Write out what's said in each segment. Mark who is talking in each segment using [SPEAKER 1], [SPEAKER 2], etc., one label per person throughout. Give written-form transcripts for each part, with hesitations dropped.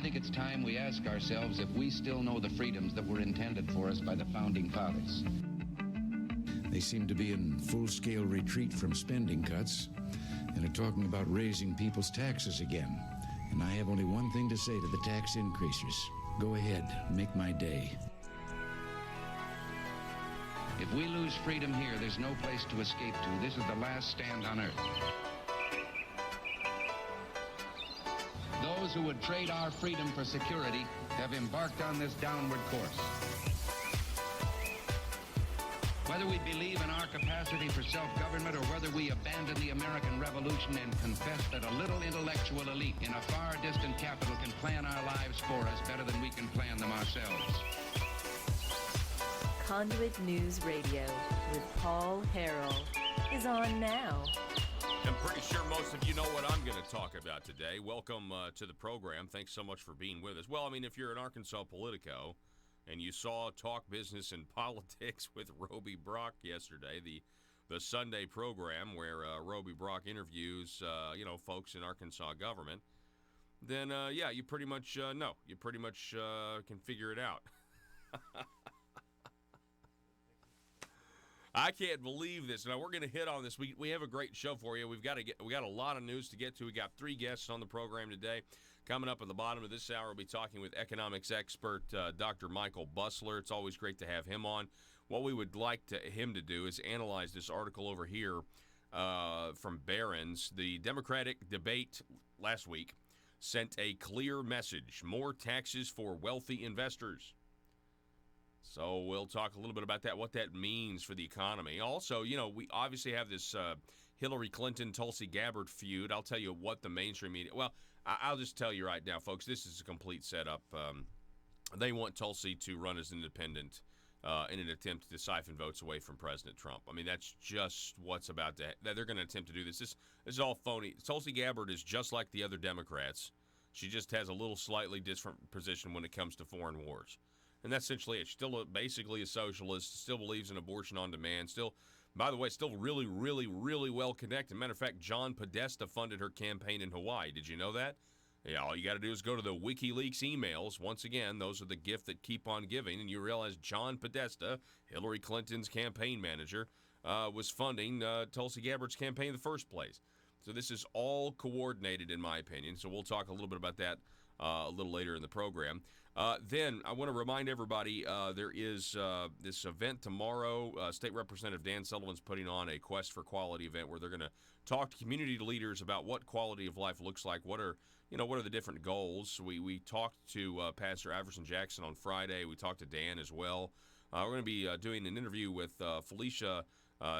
[SPEAKER 1] think it's time we ask ourselves if we still know the freedoms that were intended for us by the Founding Fathers.
[SPEAKER 2] They seem to be in full-scale retreat from spending cuts and are talking about raising people's taxes again. And I have only one thing to say to the tax increasers. Go ahead, make my day.
[SPEAKER 1] If we lose freedom here, there's no place to escape to. This is the last stand on earth. Those who would trade our freedom for security have embarked on this downward course. Whether we believe in our capacity for self-government or whether we abandon the American Revolution and confess that a little intellectual elite in a far distant capital can plan our lives for us better than we can plan them ourselves.
[SPEAKER 3] Conduit News Radio with Paul Harrell is on now.
[SPEAKER 4] I'm pretty sure most of you know what I'm going to talk about today. Welcome to the program. Thanks so much for being with us. Well, I mean, if you're an Arkansas Politico and you saw Talk Business and Politics with Roby Brock yesterday, the Sunday program where Roby Brock interviews, folks in Arkansas government, then, yeah, you pretty much know. You pretty much can figure it out. I can't believe this. Now, we're going to hit on this. We have a great show for you. We got a lot of news to get to. We got 3 guests on the program today. Coming up at the bottom of this hour, we'll be talking with economics expert Dr. Michael Busler. It's always great to have him on. What we would like him to do is analyze this article over here from Barron's. The Democratic debate last week sent a clear message: more taxes for wealthy investors. So we'll talk a little bit about that, what that means for the economy. Also, we obviously have this Hillary Clinton-Tulsi Gabbard feud. I'll tell you what the mainstream media – well, I'll just tell you right now, folks, this is a complete setup. They want Tulsi to run as independent in an attempt to siphon votes away from President Trump. I mean, that's just what's about to – they're going to attempt to do this. This is all phony. Tulsi Gabbard is just like the other Democrats. She just has a little slightly different position when it comes to foreign wars. And that's essentially it. She's still basically a socialist, still believes in abortion on demand, still, by the way, still really, really, really well connected. Matter of fact, John Podesta funded her campaign in Hawaii. Did you know that? Yeah, all you got to do is go to the WikiLeaks emails. Once again, those are the gift that keep on giving, and you realize John Podesta, Hillary Clinton's campaign manager, was funding Tulsi Gabbard's campaign in the first place. So this is all coordinated, in my opinion. So we'll talk a little bit about that a little later in the program. Then I want to remind everybody there is this event tomorrow. State Representative Dan Sullivan's putting on a Quest for Quality event where they're going to talk to community leaders about what quality of life looks like. What are the different goals? We talked to Pastor Iverson Jackson on Friday. We talked to Dan as well. We're going to be doing an interview with Felicia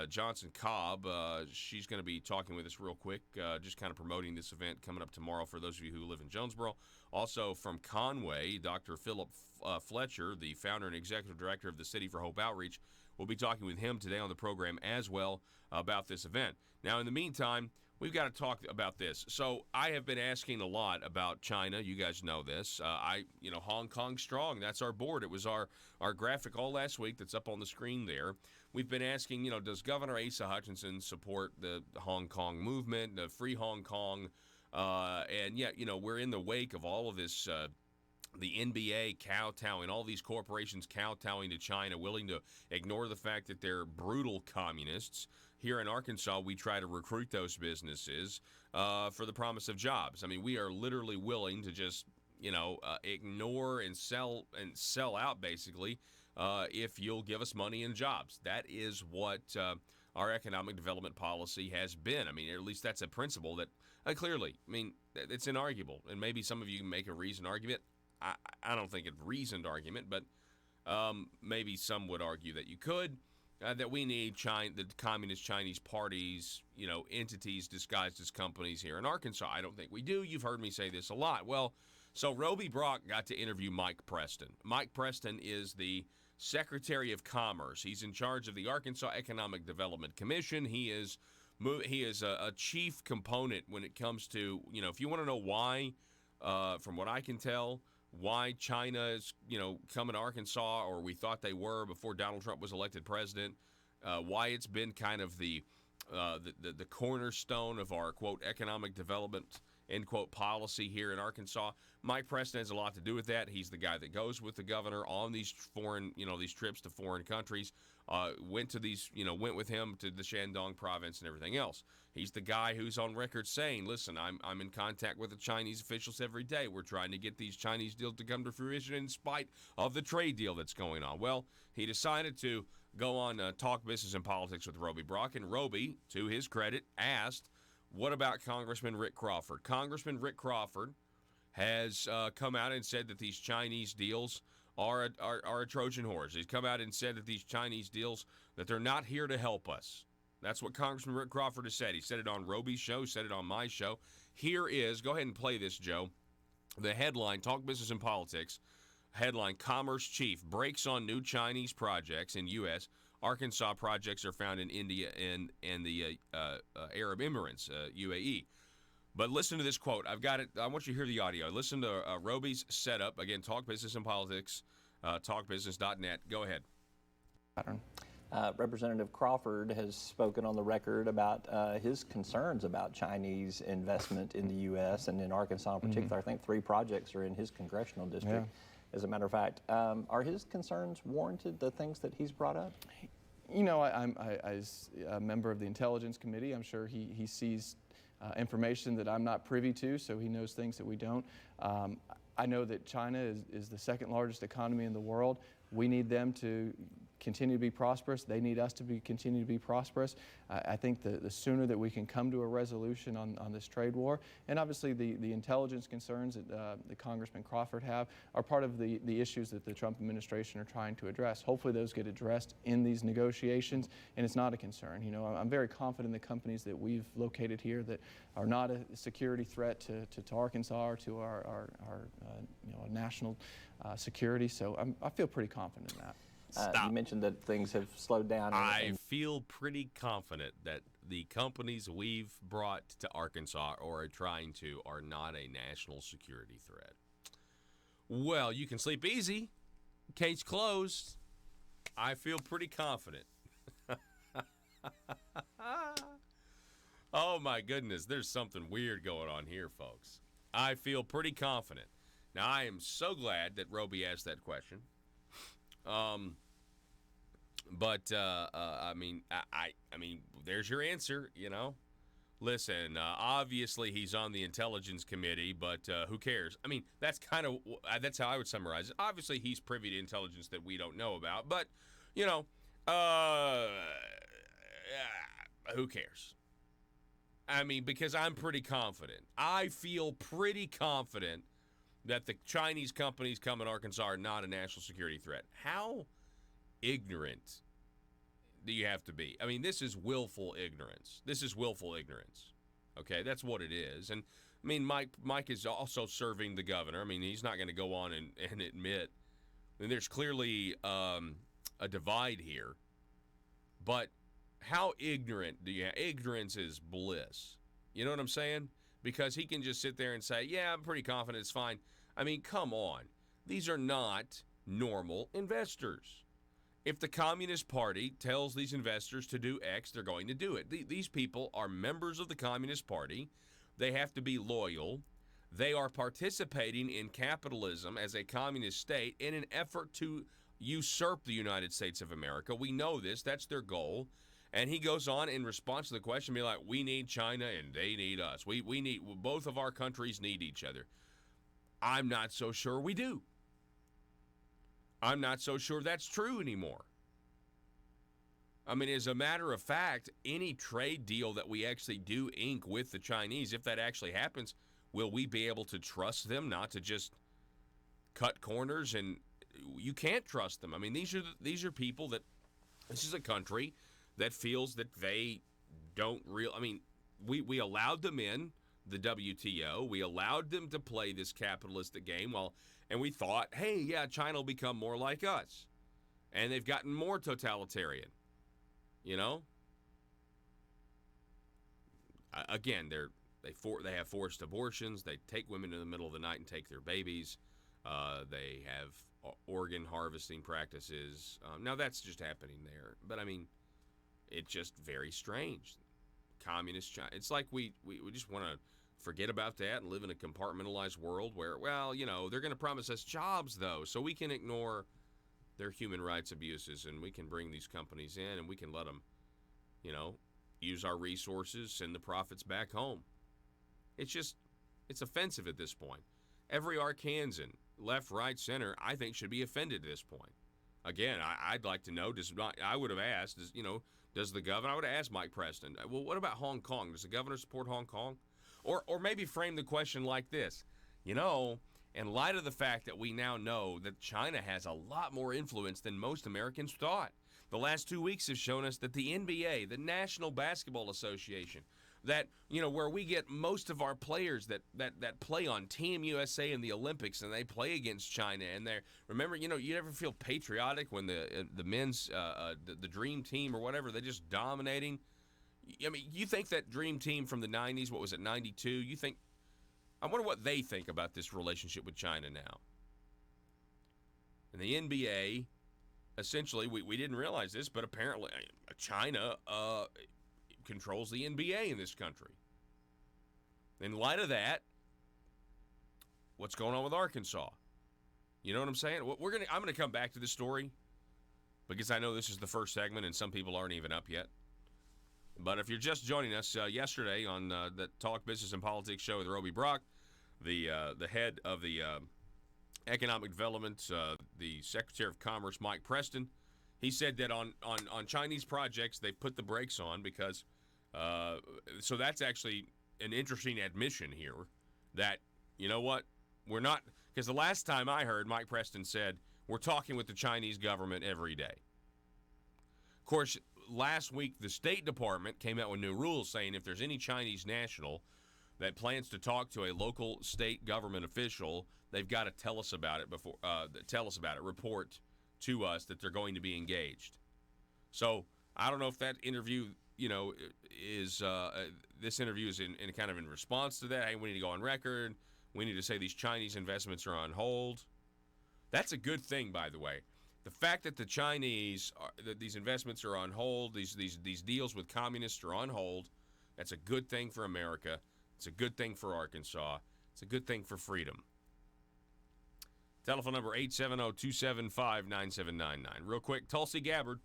[SPEAKER 4] Johnson Cobb. She's going to be talking with us real quick, just kind of promoting this event coming up tomorrow for those of you who live in Jonesboro. Also from Conway, Dr. Philip Fletcher, the founder and executive director of the City for Hope Outreach. We'll be talking with him today on the program as well about this event. Now, in the meantime, we've got to talk about this. So I have been asking a lot about China. You guys know this. Hong Kong strong. That's our board. It was our graphic all last week that's up on the screen there. We've been asking, does Governor Asa Hutchinson support the Hong Kong movement, the Free Hong Kong? And yet, we're in the wake of all of this, the NBA kowtowing, all these corporations kowtowing to China, willing to ignore the fact that they're brutal communists. Here in Arkansas, we try to recruit those businesses for the promise of jobs. I mean, we are literally willing to just, ignore and sell out, basically, if you'll give us money and jobs. That is what our economic development policy has been. I mean, at least that's a principle that clearly, it's inarguable. And maybe some of you make a reasoned argument. I don't think a reasoned argument, but maybe some would argue that you could. That we need the Communist Chinese parties, entities disguised as companies here in Arkansas. I don't think we do. You've heard me say this a lot. Well, so Roby Brock got to interview Mike Preston. Mike Preston is the Secretary of Commerce. He's in charge of the Arkansas Economic Development Commission. He is a chief component when it comes to, if you want to know why, from what I can tell, why China is, coming to Arkansas, or we thought they were before Donald Trump was elected president, why it's been kind of the cornerstone of our, quote, economic development end quote, policy here in Arkansas. Mike Preston has a lot to do with that. He's the guy that goes with the governor on these foreign, these trips to foreign countries. Went with him to the Shandong province and everything else. He's the guy who's on record saying, listen, I'm in contact with the Chinese officials every day. We're trying to get these Chinese deals to come to fruition in spite of the trade deal that's going on. Well, he decided to go on Talk Business and Politics with Roby Brock, and Roby, to his credit, asked, what about Congressman Rick Crawford? Congressman Rick Crawford has come out and said that these Chinese deals are a Trojan horse. He's come out and said that these Chinese deals, that they're not here to help us. That's what Congressman Rick Crawford has said. He said it on Roby's show, said it on my show. Here is, go ahead and play this, Joe. The headline, Talk Business and Politics, headline, Commerce Chief breaks on new Chinese projects in U.S. Arkansas projects are found in India and the Arab Emirates, UAE. But listen to this quote. I've got it. I want you to hear the audio. Listen to Roby's setup. Again, Talk Business and Politics, talkbusiness.net. Go ahead.
[SPEAKER 5] Patron. Representative Crawford has spoken on the record about his concerns about Chinese investment in the U.S. and in Arkansas in particular. I think 3 projects are in his congressional district. As a matter of fact, are his concerns warranted, the things that he's brought up?
[SPEAKER 6] As a member of the Intelligence Committee, I'm sure he sees information that I'm not privy to, so he knows things that we don't. I know that China is the second largest economy in the world. We need them to continue to be prosperous. They need us to continue to be prosperous. I think the sooner that we can come to a resolution on this trade war, and obviously the intelligence concerns that the Congressman Crawford have are part of the issues that the Trump administration are trying to address. Hopefully those get addressed in these negotiations, and it's not a concern. I'm very confident in the companies that we've located here that are not a security threat to Arkansas or to our national security. So I feel pretty confident in that.
[SPEAKER 5] You mentioned that things have slowed down.
[SPEAKER 4] I feel pretty confident that the companies we've brought to Arkansas or are trying to are not a national security threat. Well, you can sleep easy. Case closed. I feel pretty confident. Oh, my goodness. There's something weird going on here, folks. I feel pretty confident. Now, I am so glad that Roby asked that question. I mean, there's your answer, Listen, obviously he's on the Intelligence Committee, but who cares? I mean, that's how I would summarize it. Obviously he's privy to intelligence that we don't know about, but, who cares? I mean, because I'm pretty confident. I feel pretty confident that the Chinese companies come in Arkansas are not a national security threat. How ignorant do you have to be? I mean, this is willful ignorance. Okay, that's what it is. And I mean, Mike is also serving the governor. I mean, he's not going to go on and admit. I mean, there's clearly a divide here. But how ignorant do you have? Ignorance is bliss. You know what I'm saying? Because he can just sit there and say, yeah, I'm pretty confident it's fine. I mean, come on. These are not normal investors. If the Communist Party tells these investors to do X, they're going to do it. These people are members of the Communist Party. They have to be loyal. They are participating in capitalism as a communist state in an effort to usurp the United States of America. We know this. That's their goal. And he goes on in response to the question, be like, we need China and they need us. We need, both of our countries need each other. I'm not so sure we do. I'm not so sure that's true anymore. I mean, as a matter of fact, any trade deal that we actually do ink with the Chinese, if that actually happens, will we be able to trust them not to just cut corners? And you can't trust them. I mean, these are people that, this is a country that feels that they don't I mean, we allowed them in the WTO. We allowed them to play this capitalistic game and we thought, hey, yeah, China will become more like us. And they've gotten more totalitarian, Again, they have forced abortions. They take women in the middle of the night and take their babies. They have organ harvesting practices. Now, that's just happening there. But, I mean, it's just very strange. Communist China. It's like we just want to forget about that and live in a compartmentalized world where, well, they're going to promise us jobs, though, so we can ignore their human rights abuses, and we can bring these companies in, and we can let them, use our resources, send the profits back home. It's offensive at this point. Every Arkansan, left, right, center, I think should be offended at this point. Again, I'd like to know, I would have asked, does the governor, I would have asked Mike Preston, well, what about Hong Kong? Does the governor support Hong Kong? Or maybe frame the question like this, in light of the fact that we now know that China has a lot more influence than most Americans thought. The last 2 weeks have shown us that the NBA, the National Basketball Association, that, where we get most of our players that play on Team USA in the Olympics, and they play against China, and remember, you ever feel patriotic when the men's, the Dream Team or whatever, they're just dominating? I mean, you think that Dream Team from the 90s, what was it, 92, I wonder what they think about this relationship with China now. And the NBA, essentially, we didn't realize this, but apparently China controls the NBA in this country. In light of that, what's going on with Arkansas? You know what I'm saying? I'm gonna come back to this story because I know this is the first segment and some people aren't even up yet. But if you're just joining us, yesterday on the Talk Business and Politics show with Roby Brock, the head of the Economic Development, the Secretary of Commerce, Mike Preston, he said that on Chinese projects they put the brakes on because, so that's actually an interesting admission here that, you know what, we're not, because the last time I heard Mike Preston said, we're talking with the Chinese government every day. Of course, last week, the State Department came out with new rules saying if there's any Chinese national that plans to talk to a local state government official, they've got to tell us about it report to us that they're going to be engaged. So I don't know if that interview, is this interview is in kind of in response to that. Hey, we need to go on record. We need to say these Chinese investments are on hold. That's a good thing, by the way. The fact that the Chinese, that these investments are on hold, these deals with communists are on hold, that's a good thing for America. It's a good thing for Arkansas. It's a good thing for freedom. Telephone number 870-275-9799. Real quick, Tulsi Gabbard.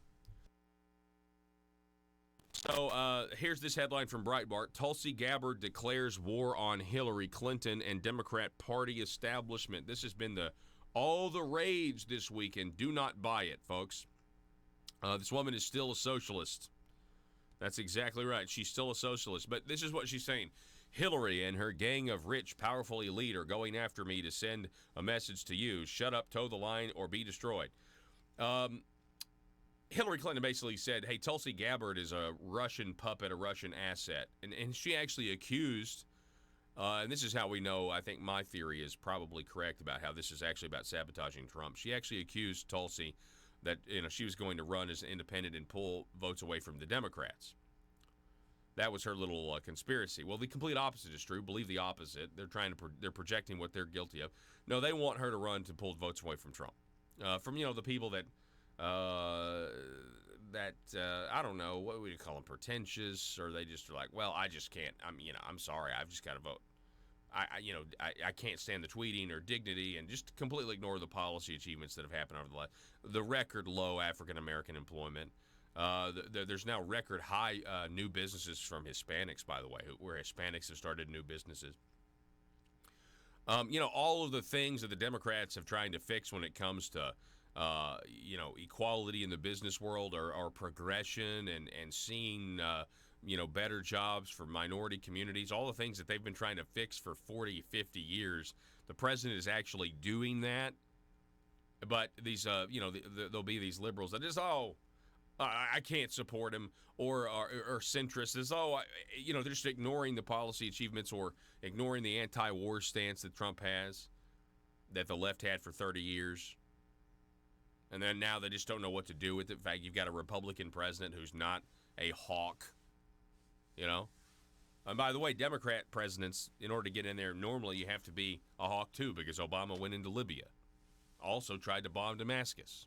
[SPEAKER 4] So here's this headline from Breitbart. Tulsi Gabbard declares war on Hillary Clinton and Democrat Party establishment. This has been all the rage this week, and do not buy it, folks. This woman is still a socialist. That's exactly right. She's still a socialist. But this is what she's saying. Hillary and her gang of rich, powerful elite are going after me to send a message to you. Shut up, toe the line, or be destroyed. Hillary Clinton basically said, hey, Tulsi Gabbard is a Russian puppet, a Russian asset. And she actually accused, and this is how we know, I think my theory is probably correct about how this is actually about sabotaging Trump. She actually accused Tulsi that she was going to run as an independent and pull votes away from the Democrats. That was her little conspiracy. Well, the complete opposite is true. Believe the opposite. They're projecting what they're guilty of. No, they want her to run to pull votes away from Trump, from the people that I don't know, what would you call them, pretentious, or they just are like, well, I just can't. I'm sorry, I've just got to vote. I can't stand the tweeting or dignity, and just completely ignore the policy achievements that have happened over the record low African American employment. There's now record high new businesses from Hispanics, by the way, where Hispanics have started new businesses. All of the things that the Democrats have tried to fix when it comes to, equality in the business world or progression and seeing, better jobs for minority communities, all the things that they've been trying to fix for 40, 50 years. The president is actually doing that. But these, there'll be these liberals that just, I can't support him, or centrists is, they're just ignoring the policy achievements or ignoring the anti-war stance that Trump has, that the left had for 30 years. And then now they just don't know what to do with it. In fact, you've got a Republican president who's not a hawk, And by the way, Democrat presidents, in order to get in there, normally you have to be a hawk too, because Obama went into Libya. Also tried to bomb Damascus.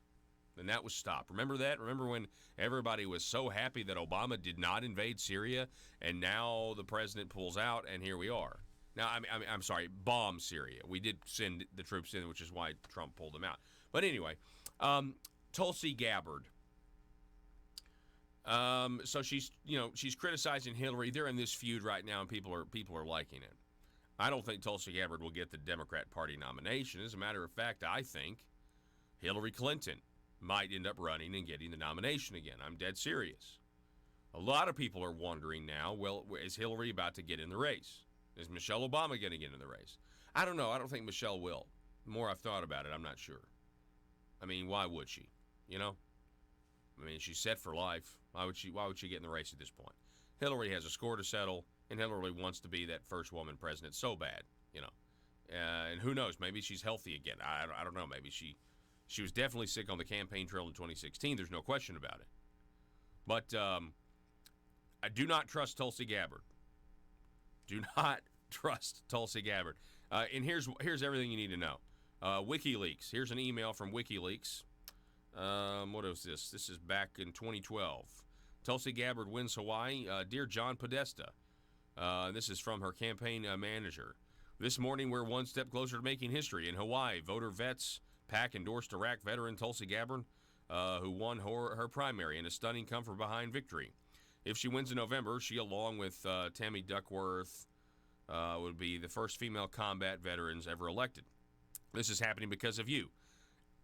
[SPEAKER 4] And that was stopped. Remember that? Remember when everybody was so happy that Obama did not invade Syria, and now the president pulls out, and here we are. Now, I'm sorry, bomb Syria. We did send the troops in, which is why Trump pulled them out. But anyway, Tulsi Gabbard. So she's criticizing Hillary. They're in this feud right now, and people are liking it. I don't think Tulsi Gabbard will get the Democrat Party nomination. As a matter of fact, I think Hillary Clinton might end up running and getting the nomination again. I'm dead serious. A lot of people are wondering now, well, is Hillary about to get in the race? Is Michelle Obama going to get in the race? I don't know. I don't think Michelle will. The more I've thought about it, I'm not sure. I mean, why would she? You know? I mean, she's set for life. Why would she get in the race at this point? Hillary has a score to settle, and Hillary wants to be that first woman president so bad, you know. And who knows? Maybe she's healthy again. I don't know. Maybe she was definitely sick on the campaign trail in 2016. There's no question about it. But I do not trust Tulsi Gabbard. Do not trust Tulsi Gabbard. And here's everything you need to know. WikiLeaks. Here's an email from WikiLeaks. What is this? This is back in 2012. Tulsi Gabbard wins Hawaii. Dear John Podesta. This is from her campaign manager. This morning, we're one step closer to making history. In Hawaii, voter vets PAC endorsed Iraq veteran Tulsi Gabbard, who won her primary in a stunning come-from-behind victory. If she wins in November, she, along with Tammy Duckworth, would be the first female combat veterans ever elected. This is happening because of you.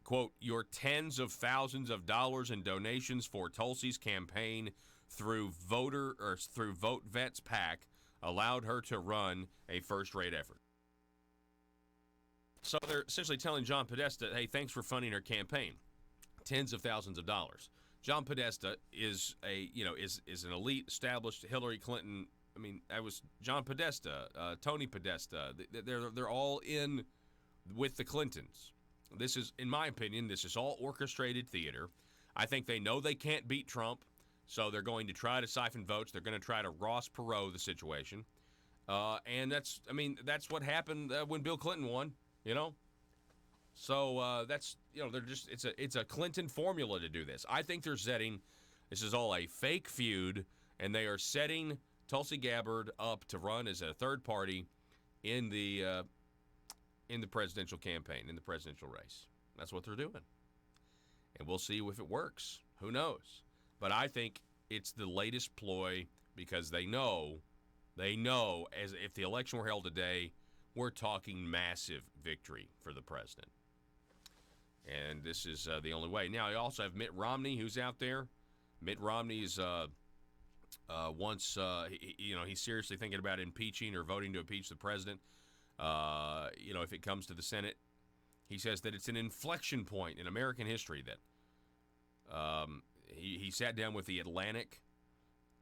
[SPEAKER 4] Quote, your tens of thousands of dollars in donations for Tulsi's campaign through Vote Vets PAC allowed her to run a first-rate effort. So they're essentially telling John Podesta, hey, thanks for funding her campaign. Tens of thousands of dollars. John Podesta is is an elite, established Hillary Clinton. I mean, that was John Podesta, Tony Podesta. They're all in with the Clintons. This is, in my opinion, this is all orchestrated theater. I think they know they can't beat Trump, so they're going to try to siphon votes. They're going to try to Ross Perot the situation, and that's what happened when Bill Clinton won. You know. So that's, they're just, it's a Clinton formula to do this. I think they're setting, this is all a fake feud, and they are setting Tulsi Gabbard up to run as a third party in the presidential campaign, in the presidential race. That's what they're doing. And we'll see if it works. Who knows? But I think it's the latest ploy because they know, as if the election were held today, we're talking massive victory for the president. And this is the only way. Now, you also have Mitt Romney, who's out there. Mitt Romney's he's seriously thinking about impeaching or voting to impeach the president. If it comes to the Senate, he says that it's an inflection point in American history that he sat down with the Atlantic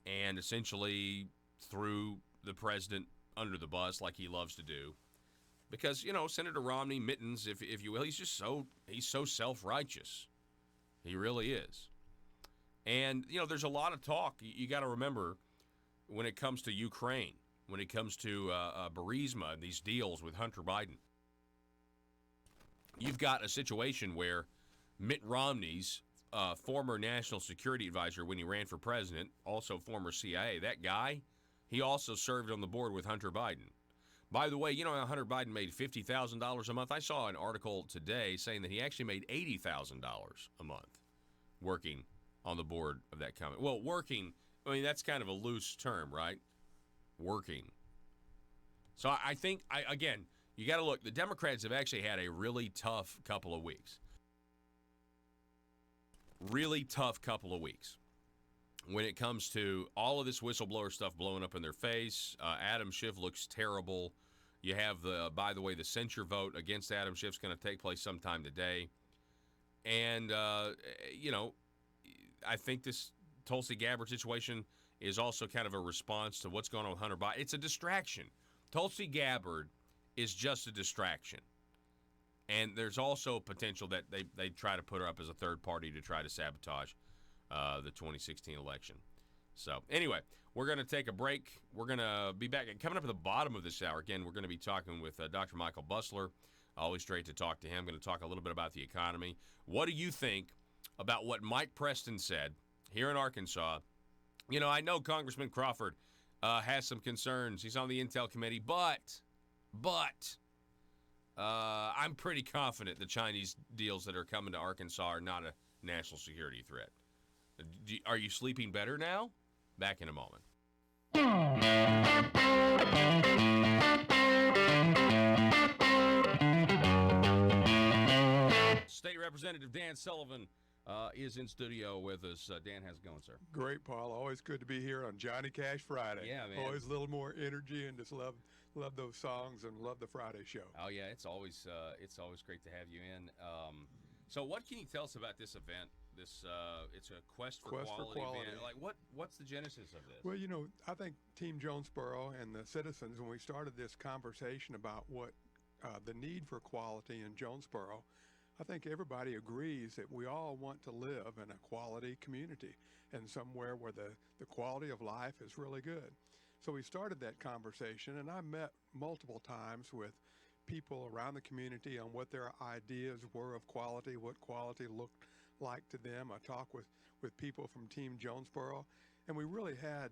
[SPEAKER 4] and essentially threw the president under the bus like he loves to do. Because, Senator Romney, Mittens, if you will, he's so self-righteous. He really is. And, there's a lot of talk. You got to remember, when it comes to Ukraine, when it comes to Burisma and these deals with Hunter Biden, you've got a situation where Mitt Romney's former national security advisor when he ran for president, also former CIA, that guy, he also served on the board with Hunter Biden. By the way, Hunter Biden made $50,000 a month. I saw an article today saying that he actually made $80,000 a month working on the board of that company. Well, working, that's kind of a loose term, right? Working. So I think, again, you got to look. The Democrats have actually had a really tough couple of weeks. Really tough couple of weeks. When it comes to all of this whistleblower stuff blowing up in their face, Adam Schiff looks terrible. You have by the way, the censure vote against Adam Schiff's going to take place sometime today. And, I think this Tulsi Gabbard situation is also kind of a response to what's going on with Hunter Biden. It's a distraction. Tulsi Gabbard is just a distraction. And there's also potential that they try to put her up as a third party to try to sabotage the 2016 election. So anyway, we're going to take a break. We're going to be back. Coming up at the bottom of this hour, again, we're going to be talking with Dr. Michael Busler. Always great to talk to him. Going to talk a little bit about the economy. What do you think about what Mike Preston said here in Arkansas? I know Congressman Crawford has some concerns. He's on the Intel committee, but But I'm pretty confident the Chinese deals that are coming to Arkansas are not a national security threat. Are you sleeping better now? Back in a moment. State Representative Dan Sullivan is in studio with us. Dan, how's it going, sir?
[SPEAKER 7] Great, Paul. Always good to be here on Johnny Cash Friday.
[SPEAKER 4] Yeah, man.
[SPEAKER 7] Always a little more energy, and just love those songs and love the Friday show.
[SPEAKER 4] Oh yeah, it's always great to have you in. So what can you tell us about this event? This it's a Quest for Quality event. Like what's the genesis of this?
[SPEAKER 7] Well, you know, I think Team Jonesboro and the citizens, when we started this conversation about what the need for quality in Jonesboro, I think everybody agrees that we all want to live in a quality community and somewhere where the quality of life is really good. So we started that conversation, and I met multiple times with people around the community on what their ideas were of quality, what quality looked like to them. I talked with people from Team Jonesboro, and we really had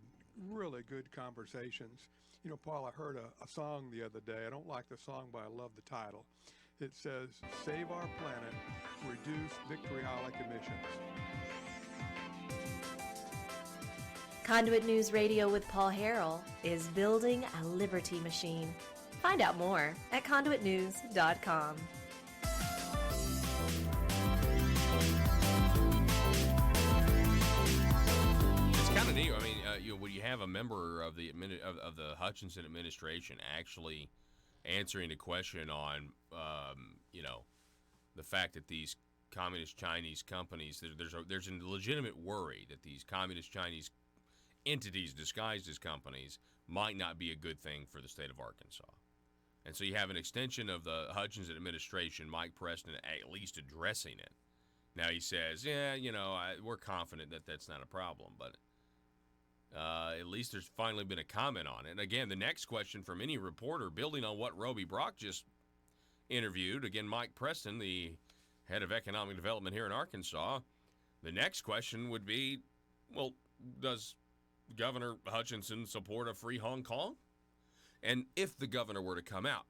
[SPEAKER 7] really good conversations. You know, Paul, I heard a song the other day. I don't like the song, but I love the title. It says, "Save our planet, reduce vitriolic emissions."
[SPEAKER 3] Conduit News Radio with Paul Harrell is building a liberty machine. Find out more at conduitnews.com.
[SPEAKER 4] It's kind of neat. I mean, when you have a member of the of the Hutchinson administration actually answering a question on, the fact that these communist Chinese companies, there's a legitimate worry that these communist Chinese entities disguised as companies might not be a good thing for the state of Arkansas. And so you have an extension of the Hutchinson administration, Mike Preston, at least addressing it. Now he says, we're confident that that's not a problem, but at least there's finally been a comment on it. And again, the next question from any reporter, building on what Roby Brock just interviewed, again, Mike Preston, the head of economic development here in Arkansas, the next question would be, well, does Governor Hutchinson support a free Hong Kong? And if the governor were to come out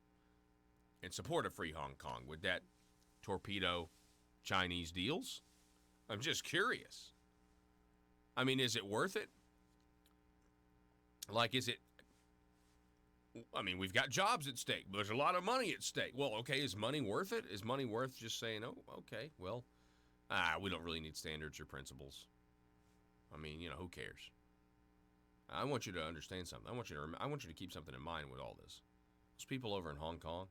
[SPEAKER 4] and support a free Hong Kong, would that torpedo Chinese deals? I'm just curious. I mean, is it worth it? Like, we've got jobs at stake. There's a lot of money at stake. Well, okay, is money worth it? Is money worth just saying, oh, okay, well, we don't really need standards or principles. I mean, who cares? I want you to understand something. I want you to keep something in mind with all this. Those people over in Hong Kong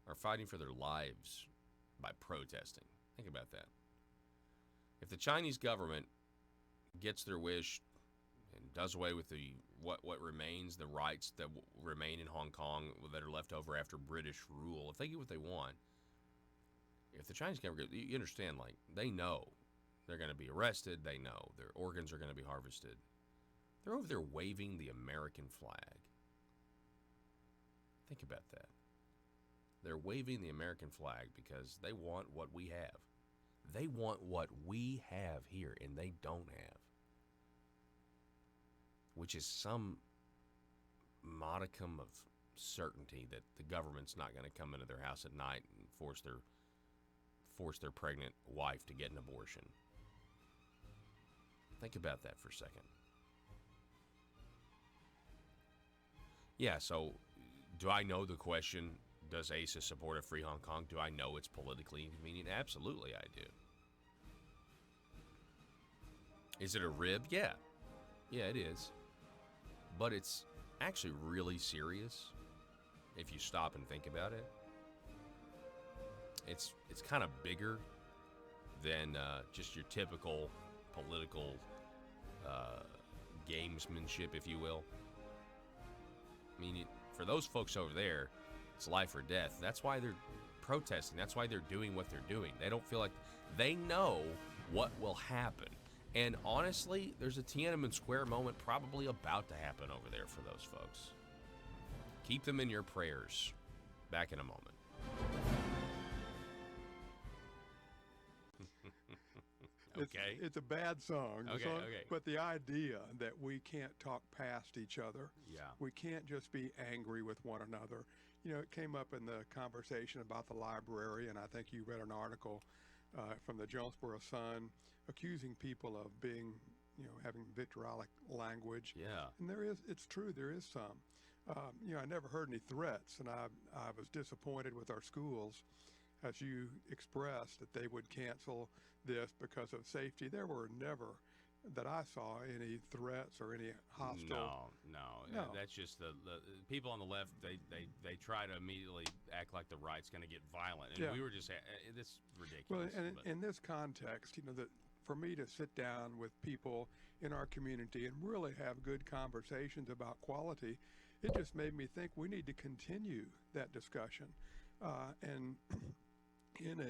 [SPEAKER 4] are fighting for their lives by protesting. Think about that. If the Chinese government gets their wish and does away with what remains, the rights that remain in Hong Kong that are left over after British rule, if they get what they want, if the Chinese government, you understand, like, they know they're going to be arrested, they know their organs are going to be harvested. They're over there waving the American flag. Think about that. They're waving the American flag because they want what we have. They want what we have here, and they don't have. Which is some modicum of certainty that the government's not going to come into their house at night and force their pregnant wife to get an abortion. Think about that for a second. Yeah, so do I know the question, does ASA support a free Hong Kong? Do I know it's politically inconvenient? Absolutely I do. Is it a rib? Yeah. Yeah, it is. But it's actually really serious if you stop and think about it. It's kind of bigger than just your typical political gamesmanship, if you will. I mean, for those folks over there, it's life or death. That's why they're protesting. That's why they're doing what they're doing. They don't feel like they know what will happen. And honestly, there's a Tiananmen Square moment probably about to happen over there for those folks. Keep them in your prayers. Back in a moment. Okay.
[SPEAKER 7] It's a bad song.
[SPEAKER 4] Okay, okay.
[SPEAKER 7] But the idea that we can't talk past each other.
[SPEAKER 4] Yeah.
[SPEAKER 7] We can't just be angry with one another. It came up in the conversation about the library, and I think you read an article from the Jonesboro Sun accusing people of being, having vitriolic language.
[SPEAKER 4] Yeah.
[SPEAKER 7] And it's true, there is some. I never heard any threats, and I was disappointed with our schools, as you expressed, that they would cancel this because of safety. There were never, that I saw, any threats or any hostile.
[SPEAKER 4] No. That's just the people on the left. They try to immediately act like the right's going to get violent, and we were just this is ridiculous.
[SPEAKER 7] Well, and in this context, that for me to sit down with people in our community and really have good conversations about quality, it just made me think we need to continue that discussion, and in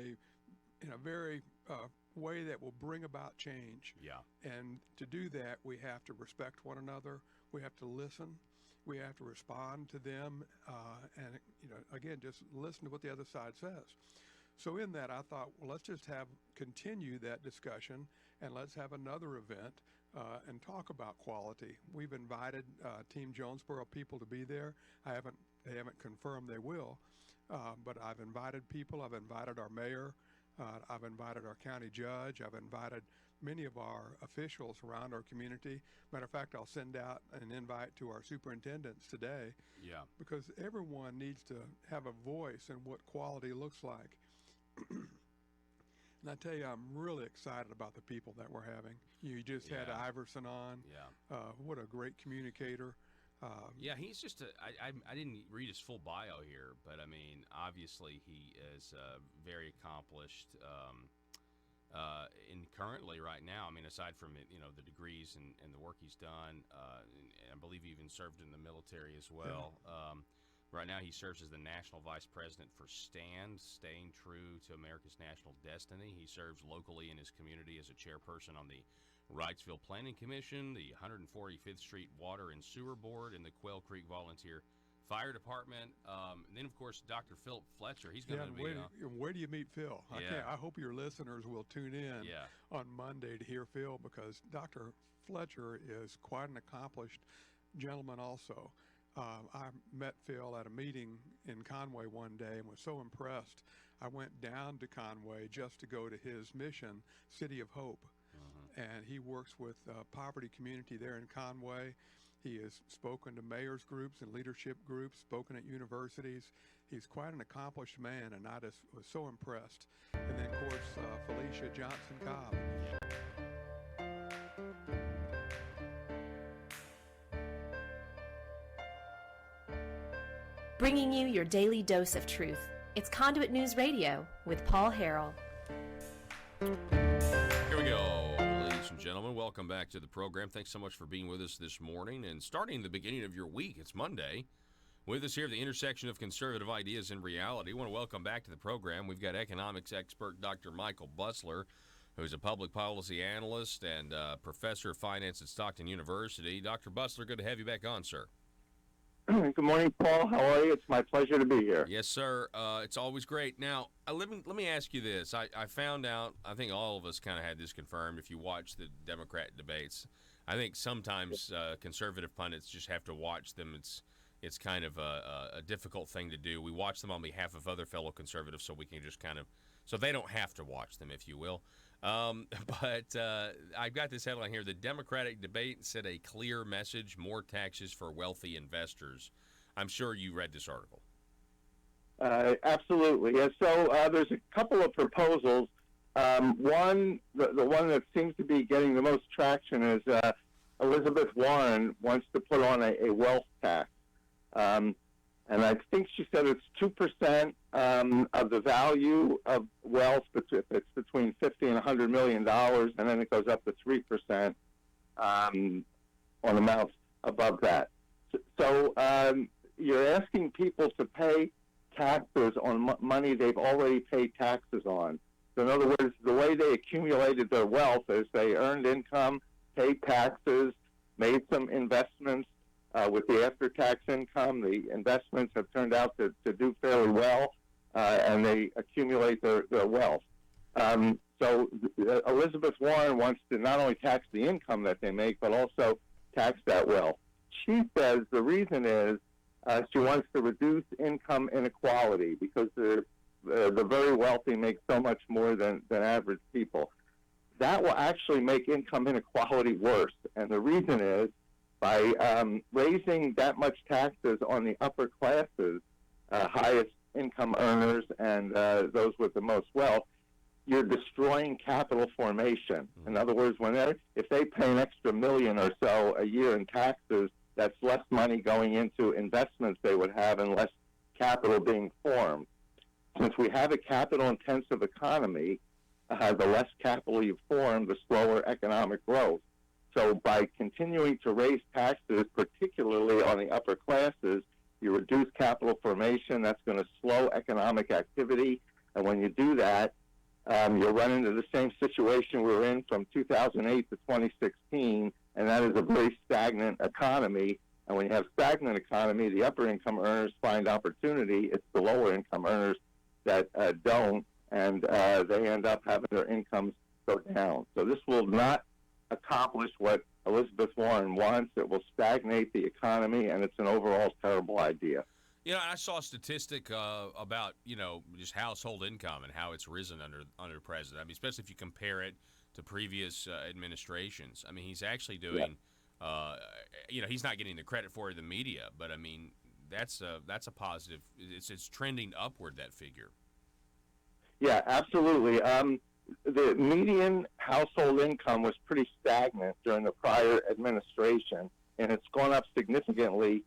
[SPEAKER 7] a very way that will bring about change.
[SPEAKER 4] Yeah.
[SPEAKER 7] And to do that, we have to respect one another. We have to listen. We have to respond to them, and again, just listen to what the other side says. So in that, I thought, well, let's just continue that discussion, and let's have another event and talk about quality. We've invited Team Jonesboro people to be there. They haven't confirmed they will, but I've invited people. I've invited our mayor. I've invited our county judge. I've invited many of our officials around our community. Matter of fact, I'll send out an invite to our superintendents today.
[SPEAKER 4] Yeah.
[SPEAKER 7] Because everyone needs to have a voice in what quality looks like. And I tell you, I'm really excited about the people that we're having. You just had Iverson on.
[SPEAKER 4] Yeah.
[SPEAKER 7] What a great communicator.
[SPEAKER 4] Yeah, he's just I didn't read his full bio here, but I mean, obviously he is very accomplished in currently right now. I mean, aside from the degrees and the work he's done, and I believe he even served in the military as well. Yeah. Right now, he serves as the National Vice President for STAND, Staying True to America's National Destiny. He serves locally in his community as a chairperson on the Wrightsville Planning Commission, the 145th Street Water and Sewer Board, and the Quail Creek Volunteer Fire Department. And then, of course, Dr. Philip Fletcher. He's going to be.
[SPEAKER 7] Where do you meet Phil?
[SPEAKER 4] Yeah.
[SPEAKER 7] I hope your listeners will tune in on Monday to hear Phil, because Dr. Fletcher is quite an accomplished gentleman also. I met Phil at a meeting in Conway one day and was so impressed. I went down to Conway just to go to his mission, City of Hope. And he works with poverty community there in Conway. He has spoken to mayors groups and leadership groups, spoken at universities. He's quite an accomplished man, and I just was so impressed. And then, of course, Felicia Johnson-Cobb.
[SPEAKER 3] Bringing you your daily dose of truth. It's Conduit News Radio with Paul Harrell.
[SPEAKER 4] Here we go, ladies and gentlemen. Welcome back to the program. Thanks so much for being with us this morning and starting the beginning of your week. It's Monday. With us here at the intersection of conservative ideas and reality, I want to welcome back to the program. We've got economics expert Dr. Michael Busler, who's a public policy analyst and professor of finance at Stockton University. Dr. Busler, good to have you back on, sir.
[SPEAKER 8] Good morning, Paul. How are you? It's my pleasure to be here.
[SPEAKER 4] Yes, sir. It's always great. Now, let me ask you this. I found out, I think all of us kind of had this confirmed if you watch the Democrat debates. I think sometimes conservative pundits just have to watch them. It's kind of a difficult thing to do. We watch them on behalf of other fellow conservatives so we can just so they don't have to watch them, if you will. But I've got this headline here. The Democratic debate sent a clear message, more taxes for wealthy investors. I'm sure you read this article.
[SPEAKER 8] Absolutely. Yeah, so there's a couple of proposals. One, the one that seems to be getting the most traction is Elizabeth Warren wants to put on a wealth tax. And I think she said it's 2% of the value of wealth, if it's between $50 and $100 million, and then it goes up to 3% on amounts above that. So you're asking people to pay taxes on money they've already paid taxes on. So in other words, the way they accumulated their wealth is they earned income, paid taxes, made some investments. With the after-tax income, the investments have turned out to do fairly well, and they accumulate their wealth. So Elizabeth Warren wants to not only tax the income that they make, but also tax that wealth. She says the reason is she wants to reduce income inequality because the very wealthy make so much more than average people. That will actually make income inequality worse. And the reason is by raising that much taxes on the upper classes, highest income earners and those with the most wealth, you're destroying capital formation. In other words, if they pay an extra million or so a year in taxes, that's less money going into investments they would have and less capital being formed. Since we have a capital-intensive economy, the less capital you form, the slower economic growth. So by continuing to raise taxes, particularly on the upper classes, you reduce capital formation. That's going to slow economic activity. And when you do that, you'll run into the same situation we were in from 2008 to 2016, and that is a very stagnant economy. And when you have stagnant economy, the upper income earners find opportunity. It's the lower income earners that don't, and they end up having their incomes go down. So this will not accomplish what Elizabeth Warren wants. It will stagnate the economy, and it's an overall terrible idea.
[SPEAKER 4] I saw a statistic about, just household income and how it's risen under the president. I mean, especially if you compare it to previous administrations. I mean, he's actually doing, he's not getting the credit for it in the media, but I mean, that's a positive. It's trending upward, that figure.
[SPEAKER 8] Yeah, absolutely. The median household income was pretty stagnant during the prior administration, and it's gone up significantly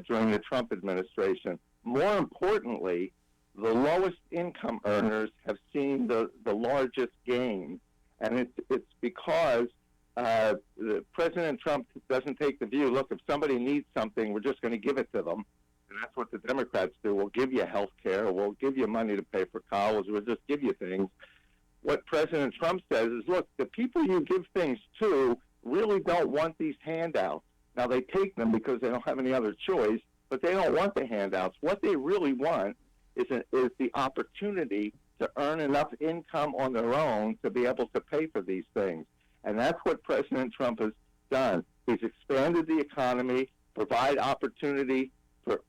[SPEAKER 8] during the Trump administration. More importantly, the lowest income earners have seen the largest gains, and it's because President Trump doesn't take the view, look, if somebody needs something, we're just going to give it to them. And that's what the Democrats do. We'll give you health care. We'll give you money to pay for college. We'll just give you things. What President Trump says is, look, the people you give things to really don't want these handouts. Now, they take them because they don't have any other choice, but they don't want the handouts. What they really want is the opportunity to earn enough income on their own to be able to pay for these things. And that's what President Trump has done. He's expanded the economy, provide opportunity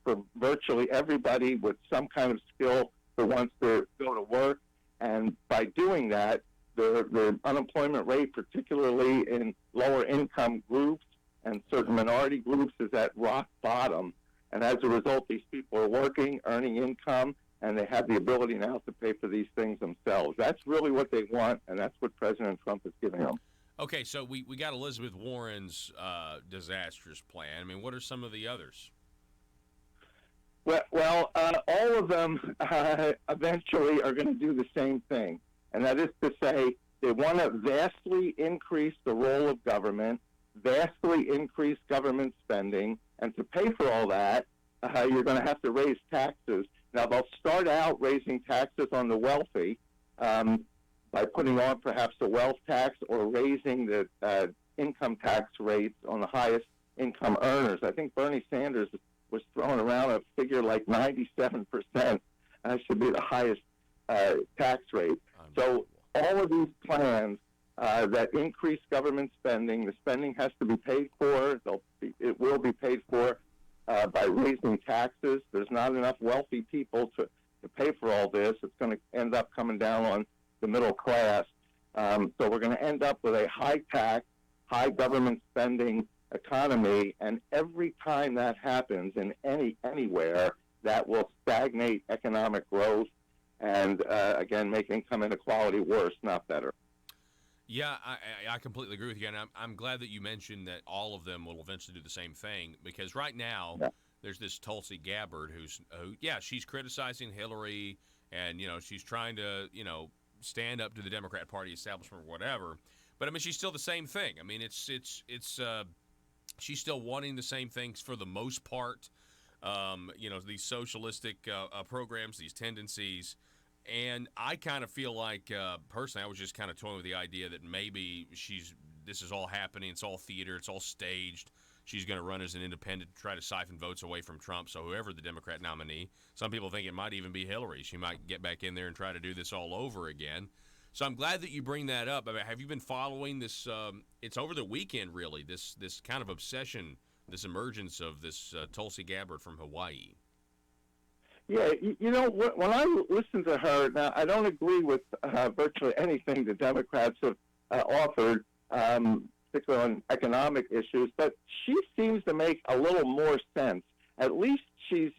[SPEAKER 8] for virtually everybody with some kind of skill who wants to go to work. And by doing that, the unemployment rate, particularly in lower income groups and certain minority groups, is at rock bottom. And as a result, these people are working, earning income, and they have the ability now to pay for these things themselves. That's really what they want, and that's what President Trump is giving them.
[SPEAKER 4] Okay, so we got Elizabeth Warren's disastrous plan. I mean, what are some of the others?
[SPEAKER 8] Well, all of them eventually are going to do the same thing, and that is to say they want to vastly increase the role of government, vastly increase government spending, and to pay for all that, you're going to have to raise taxes. Now, they'll start out raising taxes on the wealthy by putting on perhaps a wealth tax or raising the income tax rates on the highest income earners. I think Bernie Sanders was throwing around a figure like 97%. That should be the highest tax rate. So all of these plans that increase government spending, the spending has to be paid for. It will be paid for by raising taxes. There's not enough wealthy people to pay for all this. It's going to end up coming down on the middle class. So we're going to end up with a high tax, high government spending economy, and every time that happens in anywhere, that will stagnate economic growth and again make income inequality worse, not better.
[SPEAKER 4] Yeah, I completely agree with you, and I'm glad that you mentioned that all of them will eventually do the same thing, because right now there's this Tulsi Gabbard who she's criticizing Hillary, and she's trying to stand up to the Democrat Party establishment or whatever, but I mean she's still the same thing. I mean it's she's still wanting the same things for the most part, these socialistic programs, these tendencies. And I kind of feel like, personally, I was just kind of toying with the idea that maybe this is all happening, it's all theater, it's all staged. She's going to run as an independent to try to siphon votes away from Trump, so whoever the Democrat nominee, some people think it might even be Hillary. She might get back in there and try to do this all over again. So I'm glad that you bring that up. I mean, have you been following this? It's over the weekend, really. This kind of obsession, this emergence of this Tulsi Gabbard from Hawaii.
[SPEAKER 8] Yeah, you know, when I listen to her, now I don't agree with virtually anything the Democrats have offered, particularly on economic issues, but she seems to make a little more sense. At least she's